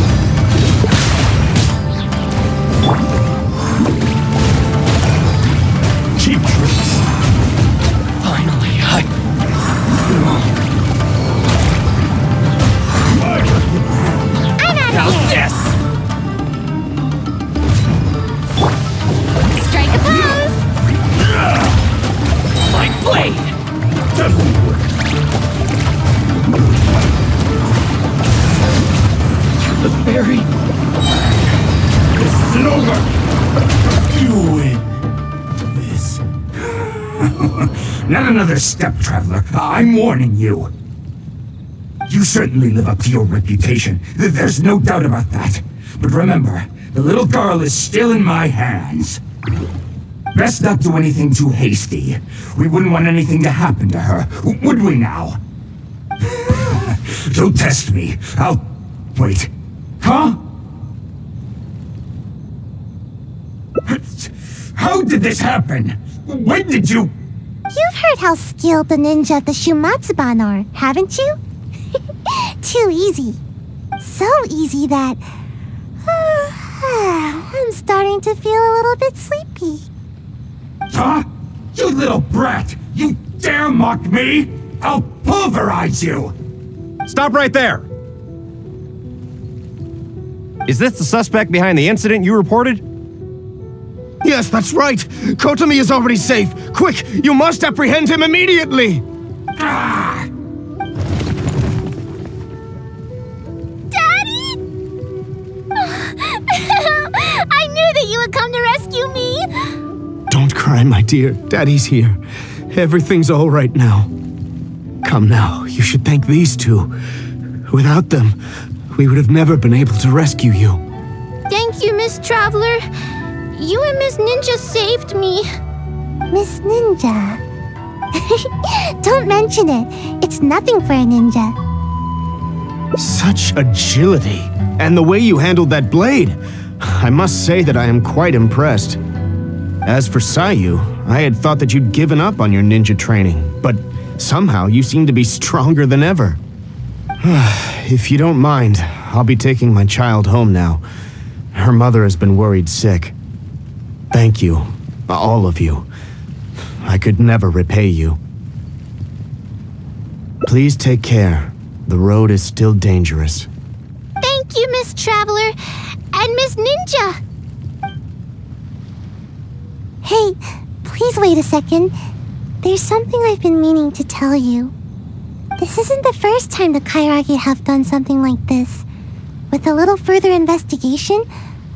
Cheap tricks. Finally, how's this? Strike a pose! My blade. The fairy. This isn't over! You win. This. Not another step, traveler. I'm warning you. You certainly live up to your reputation. There's no doubt about that. But remember, the little girl is still in my hands. Best not do anything too hasty. We wouldn't want anything to happen to her, would we now? Don't test me. I'll... Wait. Huh? How did this happen? When did you... You've heard how skilled the ninja of the Shumatsuban are, haven't you? Too easy. So easy that... I'm starting to feel a little bit sleepy. Huh? You little brat! You dare mock me? I'll pulverize you! Stop right there! Is this the suspect behind the incident you reported? Yes, that's right! Kotomi is already safe! Quick, you must apprehend him immediately! Ah! Daddy! I knew that you would come to rescue me! Don't cry, my dear. Daddy's here. Everything's all right now. Come now, you should thank these two. Without them, we would have never been able to rescue you. Thank you, Miss Traveler. You and Miss Ninja saved me. Miss Ninja? Don't mention it. It's nothing for a ninja. Such agility. And the way you handled that blade. I must say that I am quite impressed. As for Sayu, I had thought that you'd given up on your ninja training, but somehow you seem to be stronger than ever. If you don't mind, I'll be taking my child home now. Her mother has been worried sick. Thank you, all of you. I could never repay you. Please take care. The road is still dangerous. Thank you, Miss Traveler. And Miss Ninja. Hey, please wait a second. There's something I've been meaning to tell you. This isn't the first time the Kairagi have done something like this. With a little further investigation,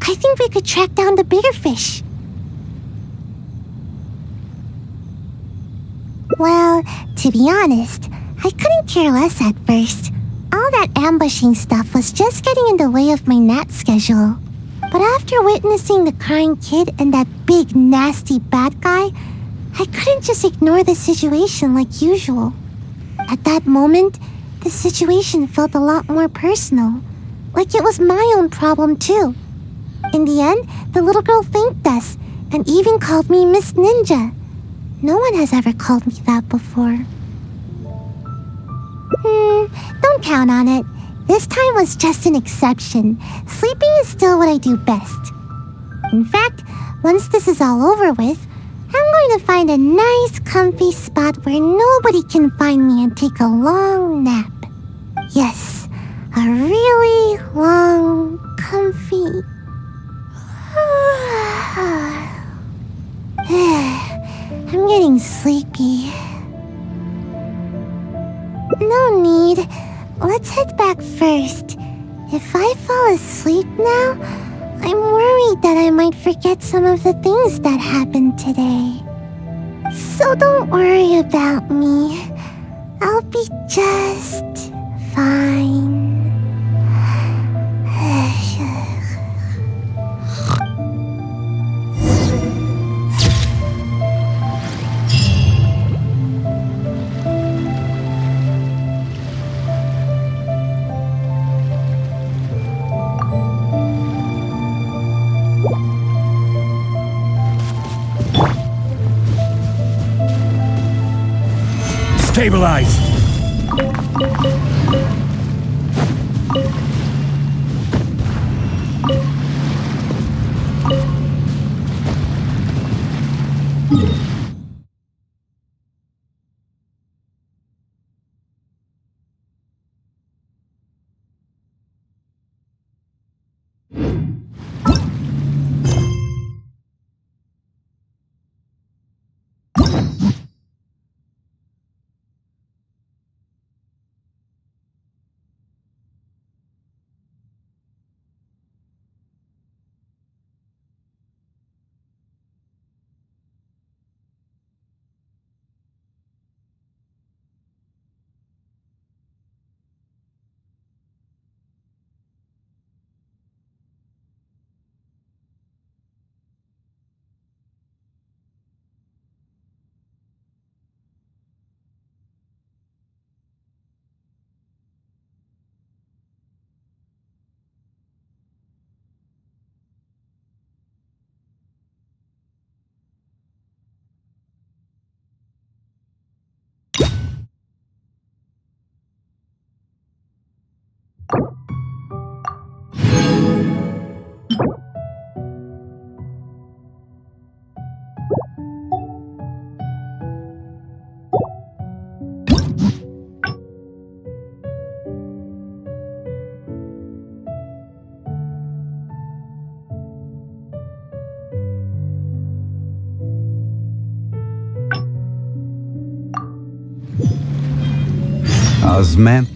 I think we could track down the bigger fish. Well, to be honest, I couldn't care less at first. All that ambushing stuff was just getting in the way of my nat schedule. But after witnessing the crying kid and that big, nasty bad guy, I couldn't just ignore the situation like usual. At that moment, the situation felt a lot more personal. Like it was my own problem too. In the end, the little girl thanked us and even called me Miss Ninja. No one has ever called me that before. Don't count on it. This time was just an exception. Sleeping is still what I do best. In fact, once this is all over with, I'm going to find a nice, comfy spot where nobody can find me and take a long nap. Yes, a really long, comfy... I'm getting sleepy. No need. Let's head back first. If I fall asleep now, I'm worried that I might forget some of the things that happened today. So don't worry about me. I'll be just fine. Stabilize! Ma'am.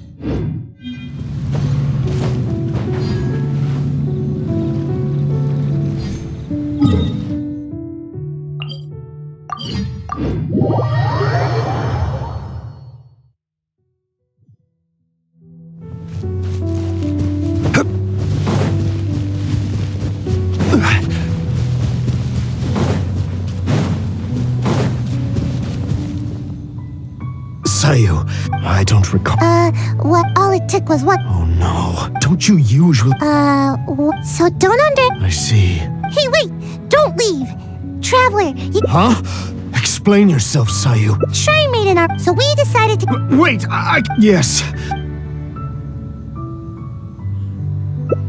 Sayu, I don't recall. What? All it took was what? Oh no, don't you usually... So don't I see. Hey, wait! Don't leave! Traveler, you... Huh? Explain yourself, Sayu. Shrine made an art, so we decided to... Wait, Yes.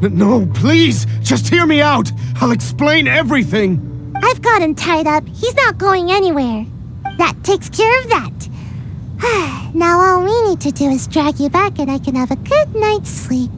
No, please, just hear me out. I'll explain everything. I've got him tied up. He's not going anywhere. That takes care of that. Now all we need to do is drag you back and I can have a good night's sleep.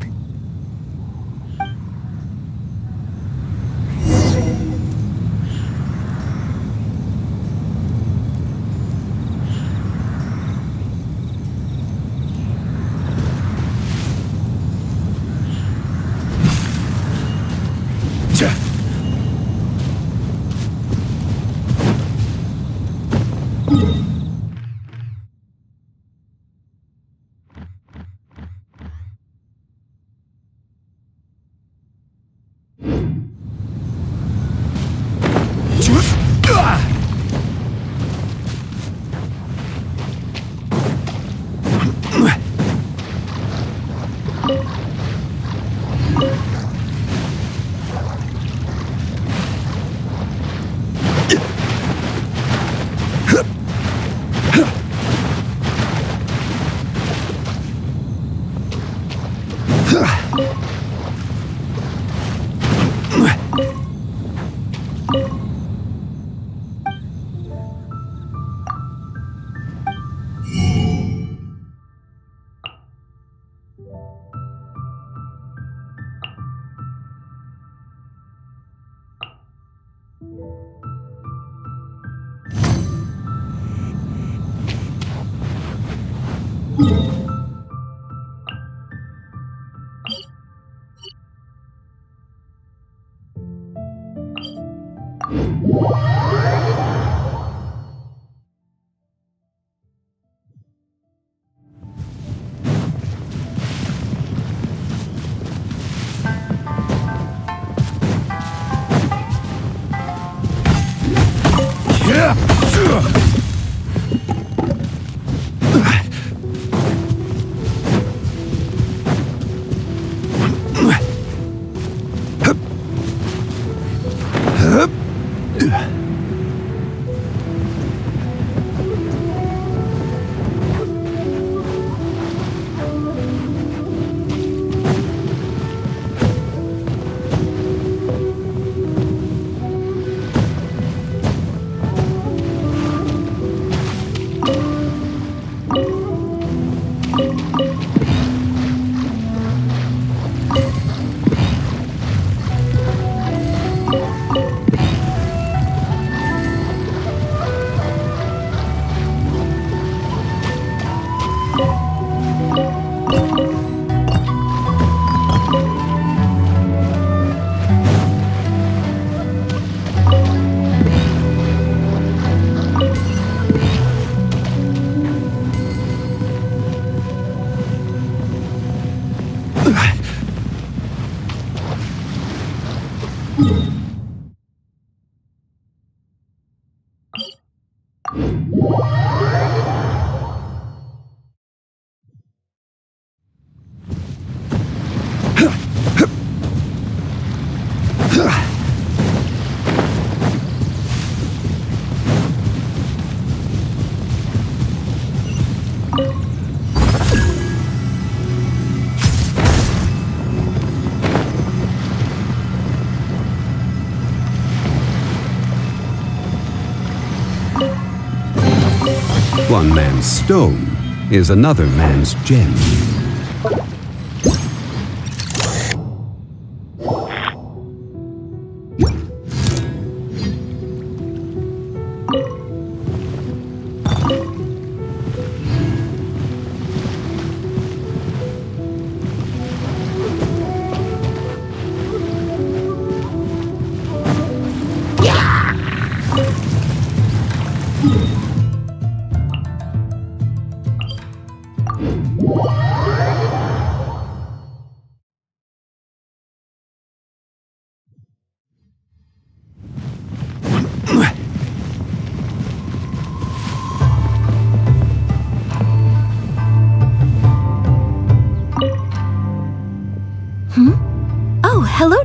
One man's stone is another man's gem.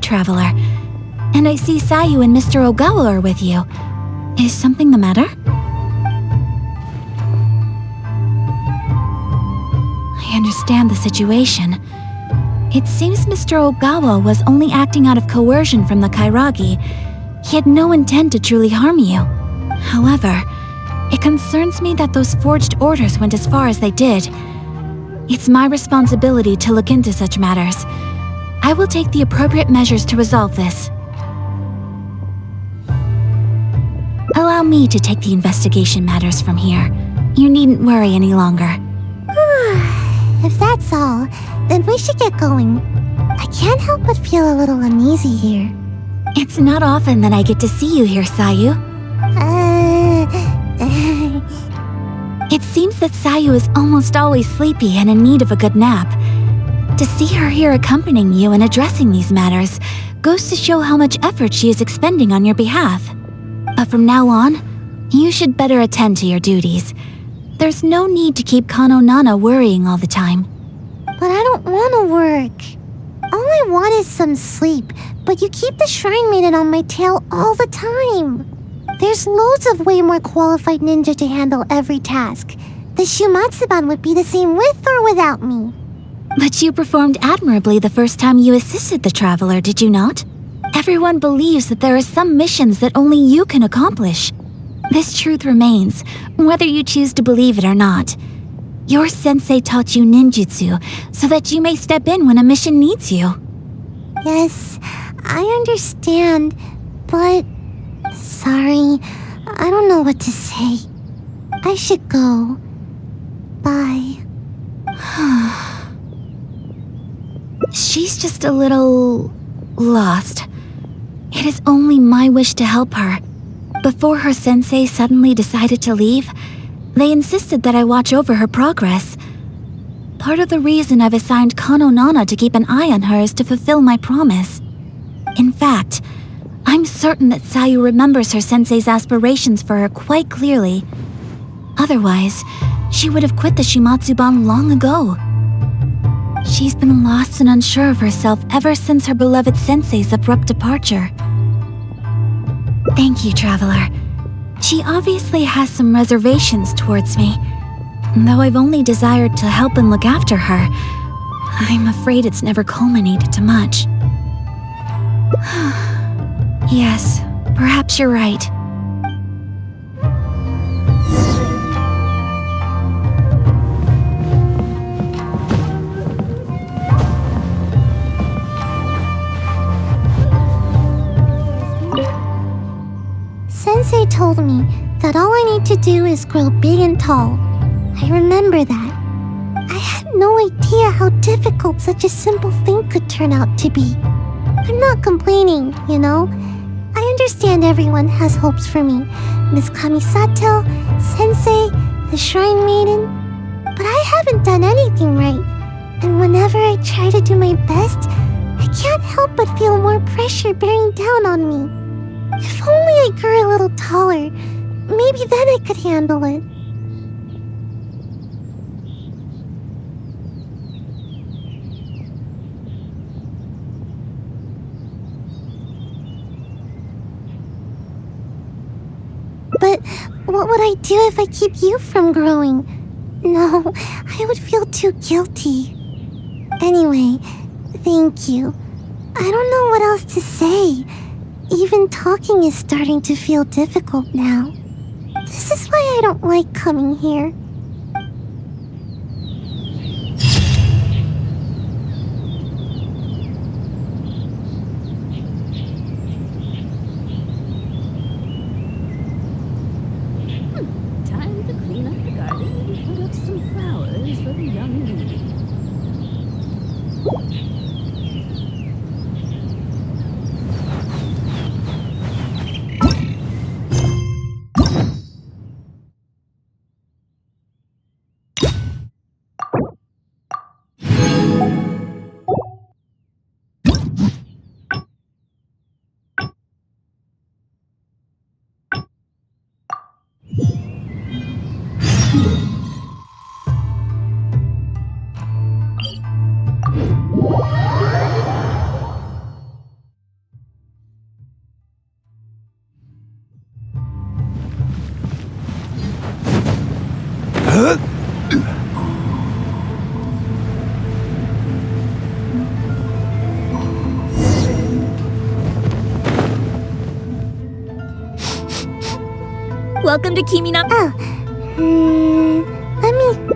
Traveler. And I see Sayu and Mr. Ogawa are with you. Is something the matter? I understand the situation. It seems Mr. Ogawa was only acting out of coercion from the Kairagi. He had no intent to truly harm you. However, it concerns me that those forged orders went as far as they did. It's my responsibility to look into such matters. I will take the appropriate measures to resolve this. Allow me to take the investigation matters from here. You needn't worry any longer. If that's all, then we should get going. I can't help but feel a little uneasy here. It's not often that I get to see you here, Sayu. It seems that Sayu is almost always sleepy and in need of a good nap. To see her here accompanying you and addressing these matters goes to show how much effort she is expending on your behalf. But from now on, you should better attend to your duties. There's no need to keep Kano Nana worrying all the time. But I don't want to work. All I want is some sleep, but you keep the Shrine Maiden on my tail all the time. There's loads of way more qualified ninja to handle every task. The Shumatsuban would be the same with or without me. But you performed admirably the first time you assisted the Traveler, did you not? Everyone believes that there are some missions that only you can accomplish. This truth remains, whether you choose to believe it or not. Your sensei taught you ninjutsu so that you may step in when a mission needs you. Yes, I understand, but... Sorry, I don't know what to say. I should go. Bye. She's just a little... lost. It is only my wish to help her. Before her sensei suddenly decided to leave, they insisted that I watch over her progress. Part of the reason I've assigned Kano Nana to keep an eye on her is to fulfill my promise. In fact, I'm certain that Sayu remembers her sensei's aspirations for her quite clearly. Otherwise, she would have quit the Shimatsuban long ago. She's been lost and unsure of herself ever since her beloved sensei's abrupt departure. Thank you, Traveler. She obviously has some reservations towards me. Though I've only desired to help and look after her, I'm afraid it's never culminated to much. Yes, perhaps you're right. Sensei told me that all I need to do is grow big and tall. I remember that. I had no idea how difficult such a simple thing could turn out to be. I'm not complaining, you know? I understand everyone has hopes for me. Miss Kamisato, Sensei, the Shrine Maiden. But I haven't done anything right. And whenever I try to do my best, I can't help but feel more pressure bearing down on me. If only I grew a little taller, maybe then I could handle it. But what would I do if I keep you from growing? No, I would feel too guilty. Anyway, thank you. I don't know what else to say. Even talking is starting to feel difficult now. This is why I don't like coming here. Time to clean up the garden and put up some flowers for the young lady. Welcome to Kimina.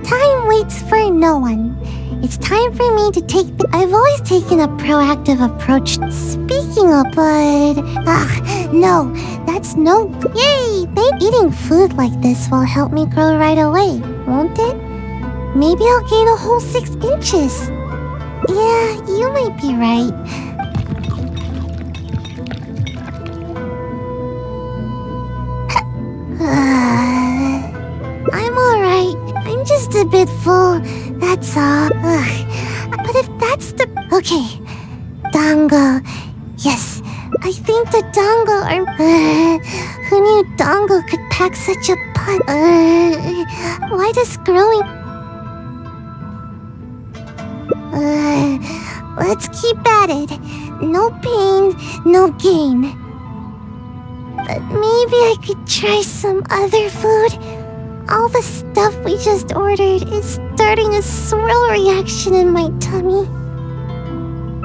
Time waits for no one. It's time for me to take. I've always taken a proactive approach. Speaking of, no, that's no. Yay! Eating food like this will help me grow right away, won't it? Maybe I'll gain a whole 6 inches. Yeah, you might be right. I'm alright. I'm just a bit full, that's all. But if that's the... Okay. Dango. Yes, I think the Dango are... who knew Dango could pack such a punch? Why does growing... let's keep at it. No pain, no gain. But maybe I could try some other food. All the stuff we just ordered is starting a swirl reaction in my tummy.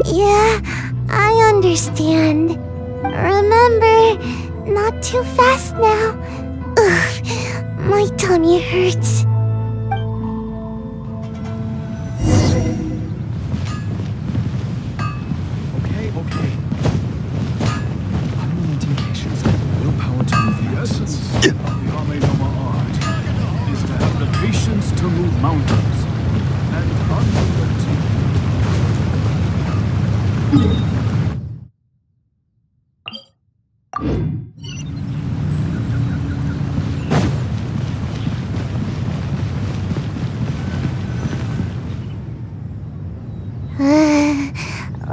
Yeah, I understand. Remember, not too fast now. Ugh, my tummy hurts. Okay. Unrelenting patience and willpower to move the essence of the Ame-Noma art is to have the patience to move mountains and unrelenting.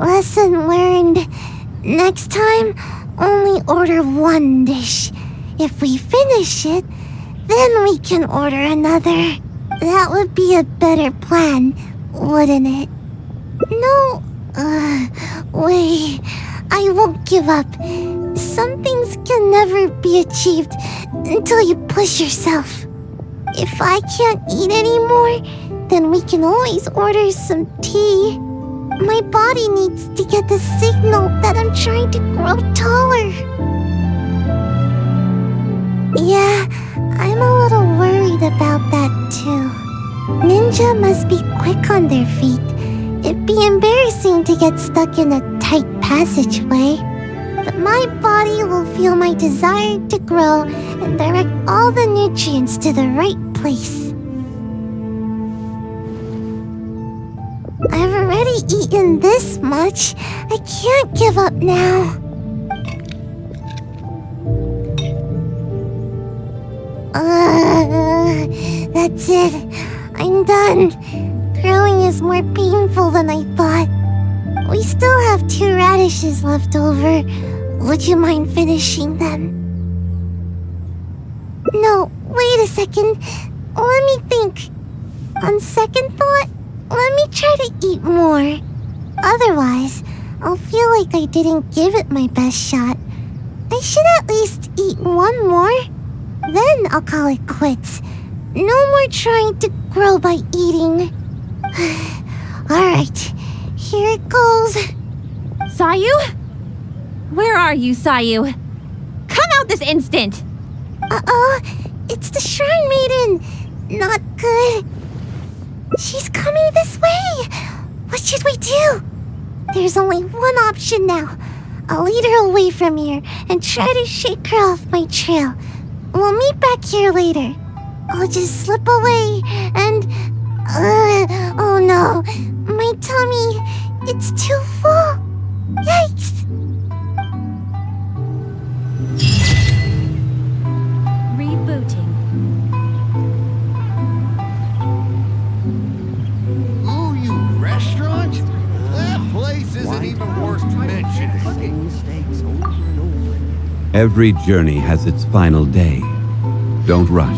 Lesson learned. Next time, only order one dish. If we finish it, then we can order another. That would be a better plan, wouldn't it? No, wait. I won't give up. Some things can never be achieved until you push yourself. If I can't eat anymore, then we can always order some tea. My body needs to get the signal that I'm trying to grow taller. Yeah, I'm a little worried about that too. Ninja must be quick on their feet. It'd be embarrassing to get stuck in a tight passageway. But my body will feel my desire to grow and direct all the nutrients to the right place. I've already eaten this much. I can't give up now. That's it. I'm done. Growing is more painful than I thought. We still have 2 radishes left over. Would you mind finishing them? No, wait a second. Let me think. On second thought, let me try to eat more. Otherwise, I'll feel like I didn't give it my best shot. I should at least eat one more. Then I'll call it quits. No more trying to grow by eating. Alright, here it goes. Sayu? Where are you, Sayu? Come out this instant! Uh-oh, it's the Shrine Maiden. Not good. She's coming this way. What should we do? There's only one option now. I'll lead her away from here and try to shake her off my trail. We'll meet back here later. I'll just slip away and... oh no. My tummy, it's too full. Yikes. Rebooting. Ooh, you restaurant? That place isn't even worth mentioning. Same mistakes over and over again. Every journey has its final day. Don't rush.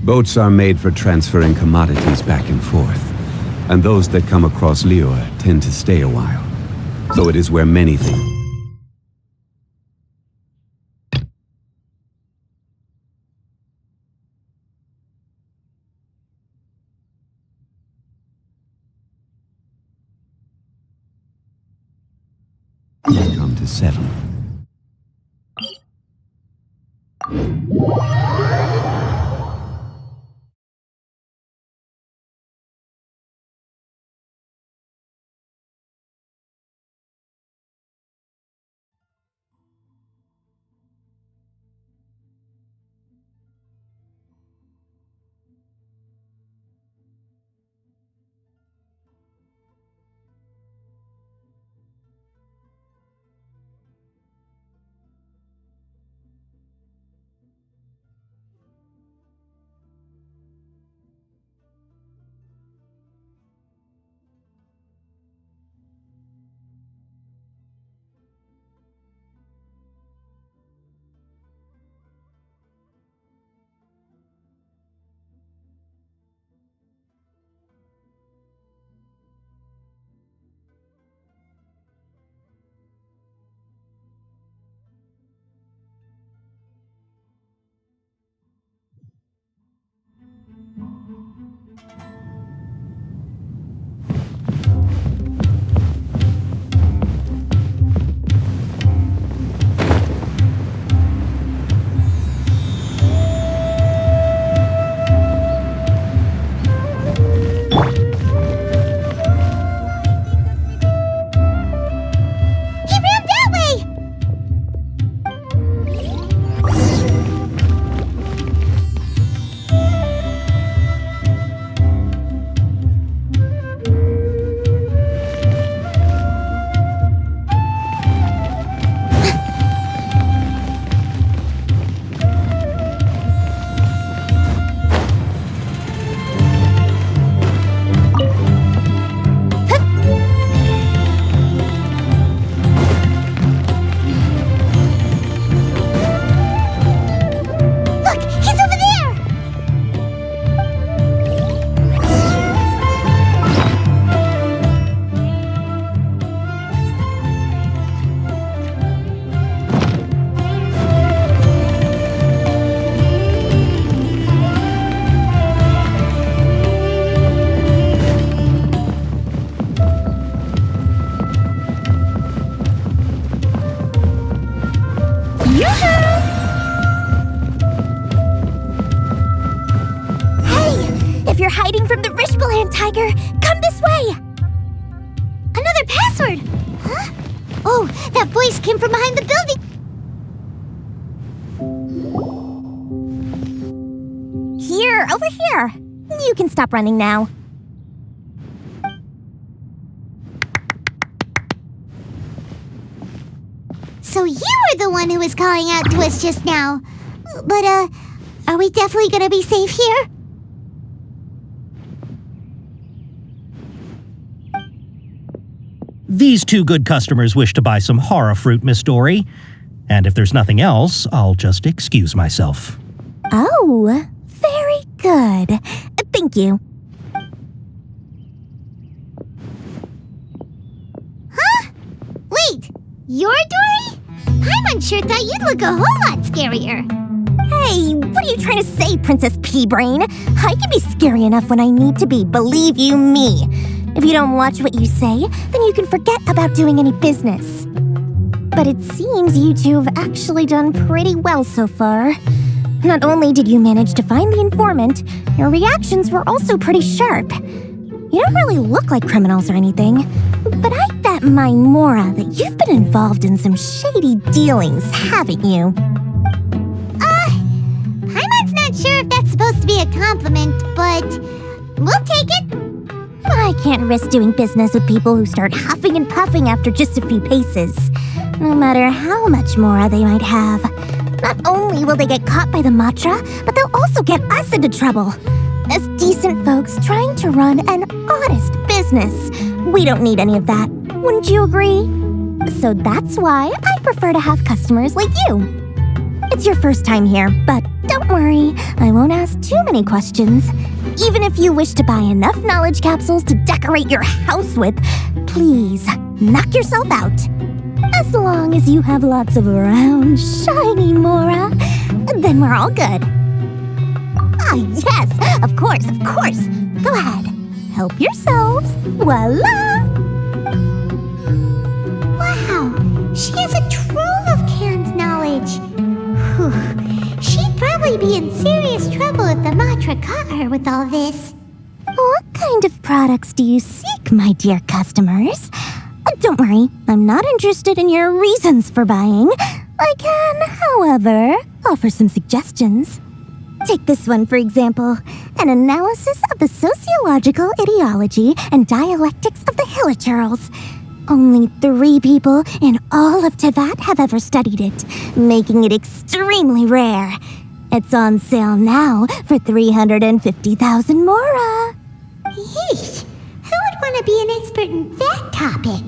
Boats are made for transferring commodities back and forth, and those that come across Lior tend to stay a while. So it is where many things come to settle. If you're hiding from the Rishbaland tiger, come this way! Another password! Huh? Oh, that voice came from behind the building! Here, over here. You can stop running now. So you were the one who was calling out to us just now. But, are we definitely gonna be safe here? These two good customers wish to buy some horror fruit, Miss Dory. And if there's nothing else, I'll just excuse myself. Oh, very good. Thank you. Huh? Wait, you're Dory? I'm unsure thought you'd look a whole lot scarier. Hey, what are you trying to say, Princess Pea-Brain? I can be scary enough when I need to be, believe you me. If you don't watch what you say, then you can forget about doing any business. But it seems you two have actually done pretty well so far. Not only did you manage to find the informant, your reactions were also pretty sharp. You don't really look like criminals or anything, but I bet my Mora that you've been involved in some shady dealings, haven't you? Paimon's not sure if that's supposed to be a compliment, but we'll take it. I can't risk doing business with people who start huffing and puffing after just a few paces, no matter how much Mora they might have. Not only will they get caught by the Matra, but they'll also get us into trouble. As decent folks trying to run an honest business, we don't need any of that. Wouldn't you agree? So that's why I prefer to have customers like you. It's your first time here, but Don't worry, I won't ask too many questions. Even if you wish to buy enough knowledge capsules to decorate your house with, please, knock yourself out. As long as you have lots of round, shiny Mora, then we're all good. Ah, yes, of course, of course. Go ahead, help yourselves. Voila! Wow, she has a trove of canned knowledge. Whew. She'd probably be in serious trouble if the Matra caught her with all this. What kind of products do you seek, my dear customers? Don't worry, I'm not interested in your reasons for buying. I can, however, offer some suggestions. Take this one, for example. An analysis of the sociological ideology and dialectics of the Hilichurls. Only 3 people in all of Teyvat have ever studied it, making it extremely rare. It's on sale now for 350,000 Mora. Yeesh, who would want to be an expert in that topic?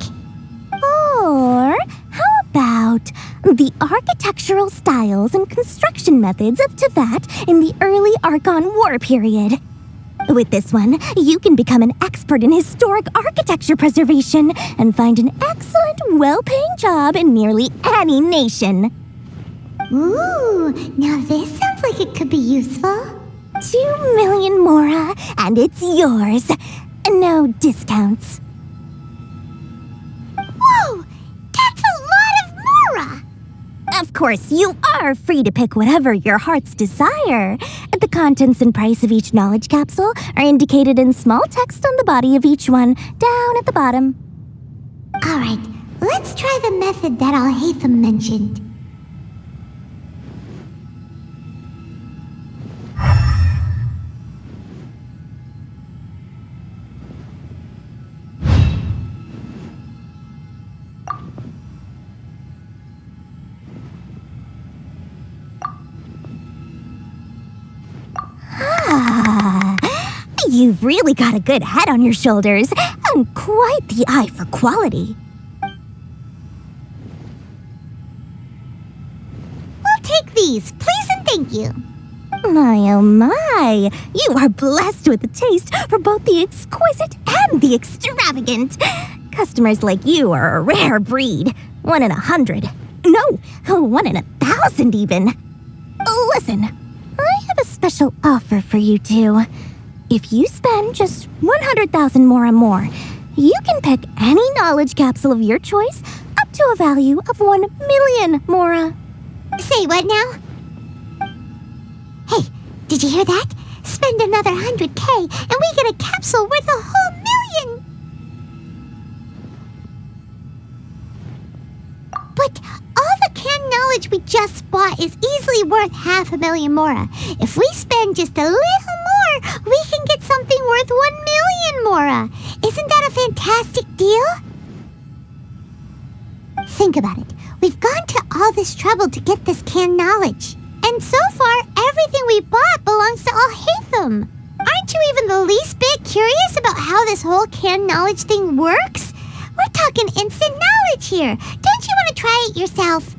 Or how about the architectural styles and construction methods of Teyvat in the early Archon War period? With this one, you can become an expert in historic architecture preservation and find an excellent, well-paying job in nearly any nation. Ooh, now this sounds like it could be useful. 2 million Mora, and it's yours. No discounts. Whoa! That's a lot of Mora! Of course, you are free to pick whatever your heart's desire. The contents and price of each knowledge capsule are indicated in small text on the body of each one, down at the bottom. Alright, let's try the method that Alhaitham mentioned. You've really got a good head on your shoulders, and quite the eye for quality. We'll take these, please and thank you. My oh my, you are blessed with a taste for both the exquisite and the extravagant. Customers like you are a rare breed. 1 in 100. No, 1 in 1,000 even. Listen, I have a special offer for you two. If you spend just 100,000 Mora more, you can pick any knowledge capsule of your choice up to a value of 1 million Mora. Say what now? Hey, did you hear that? Spend another 100K and we get a capsule worth a whole million! But all the canned knowledge we just bought is easily worth 500,000 Mora. If we spend just a little more, we can get something worth 1 million Mora. Isn't that a fantastic deal? Think about it. We've gone to all this trouble to get this canned knowledge. And so far, everything we bought belongs to Alhaitham. Aren't you even the least bit curious about how this whole canned knowledge thing works? We're talking instant knowledge here. Don't you want to try it yourself?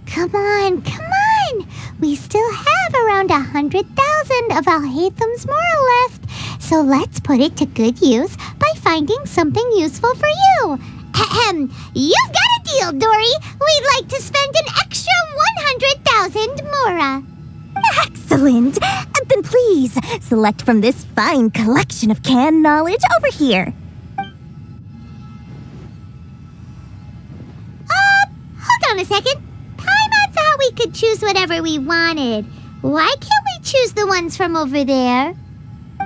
Come on, come on! We still have around 100,000 of Alhaitham's Mora left, so let's put it to good use by finding something useful for you. Ahem, you've got a deal, Dory! We'd like to spend an extra 100,000 Mora. Excellent! Then please, select from this fine collection of canned knowledge over here. Hold on a second. Paimon thought we could choose whatever we wanted. Why can't we choose the ones from over there?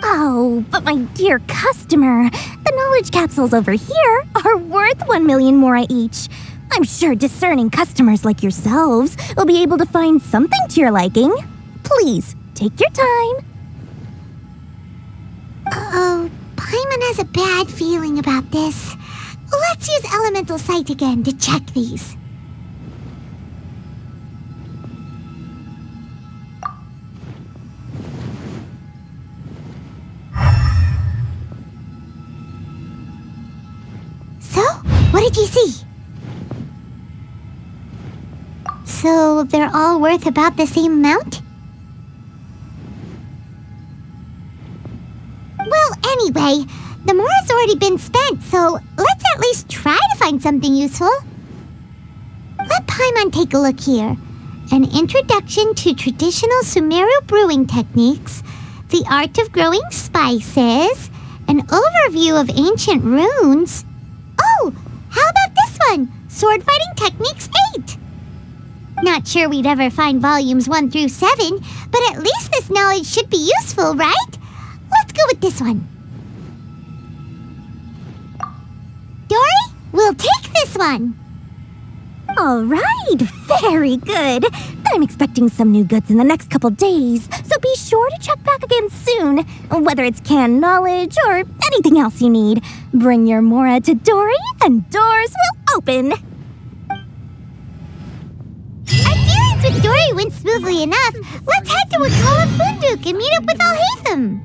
Oh, but my dear customer, the knowledge capsules over here are worth 1 million Mora each. I'm sure discerning customers like yourselves will be able to find something to your liking. Please, take your time. Uh-oh, Paimon has a bad feeling about this. Let's use Elemental Sight again to check these. did you see? So they're all worth about the same amount? Well, anyway, the more's already been spent, so let's at least try to find something useful. Let Paimon take a look here. An introduction to traditional Sumeru brewing techniques, the art of growing spices, an overview of ancient runes. Oh, how about this one? Sword Fighting Techniques 8. Not sure we'd ever find volumes 1 through 7, but at least this knowledge should be useful, right? Let's go with this one. Dory, we'll take this one. All right, very good. I'm expecting some new goods in the next couple days, so be sure to check back again soon. Whether it's canned knowledge or anything else you need, bring your Mora to Dory and doors will open. Our dealings with Dory went smoothly enough. Let's head to Wakala Funduk and meet up with Alhaitham.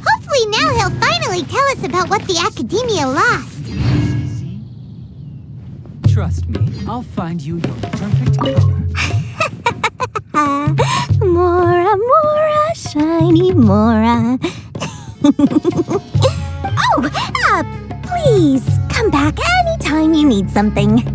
Hopefully now he'll finally tell us about what the Academia lost. Trust me, I'll find you your perfect color. Mora, Mora, shiny Mora. Oh, please come back anytime you need something.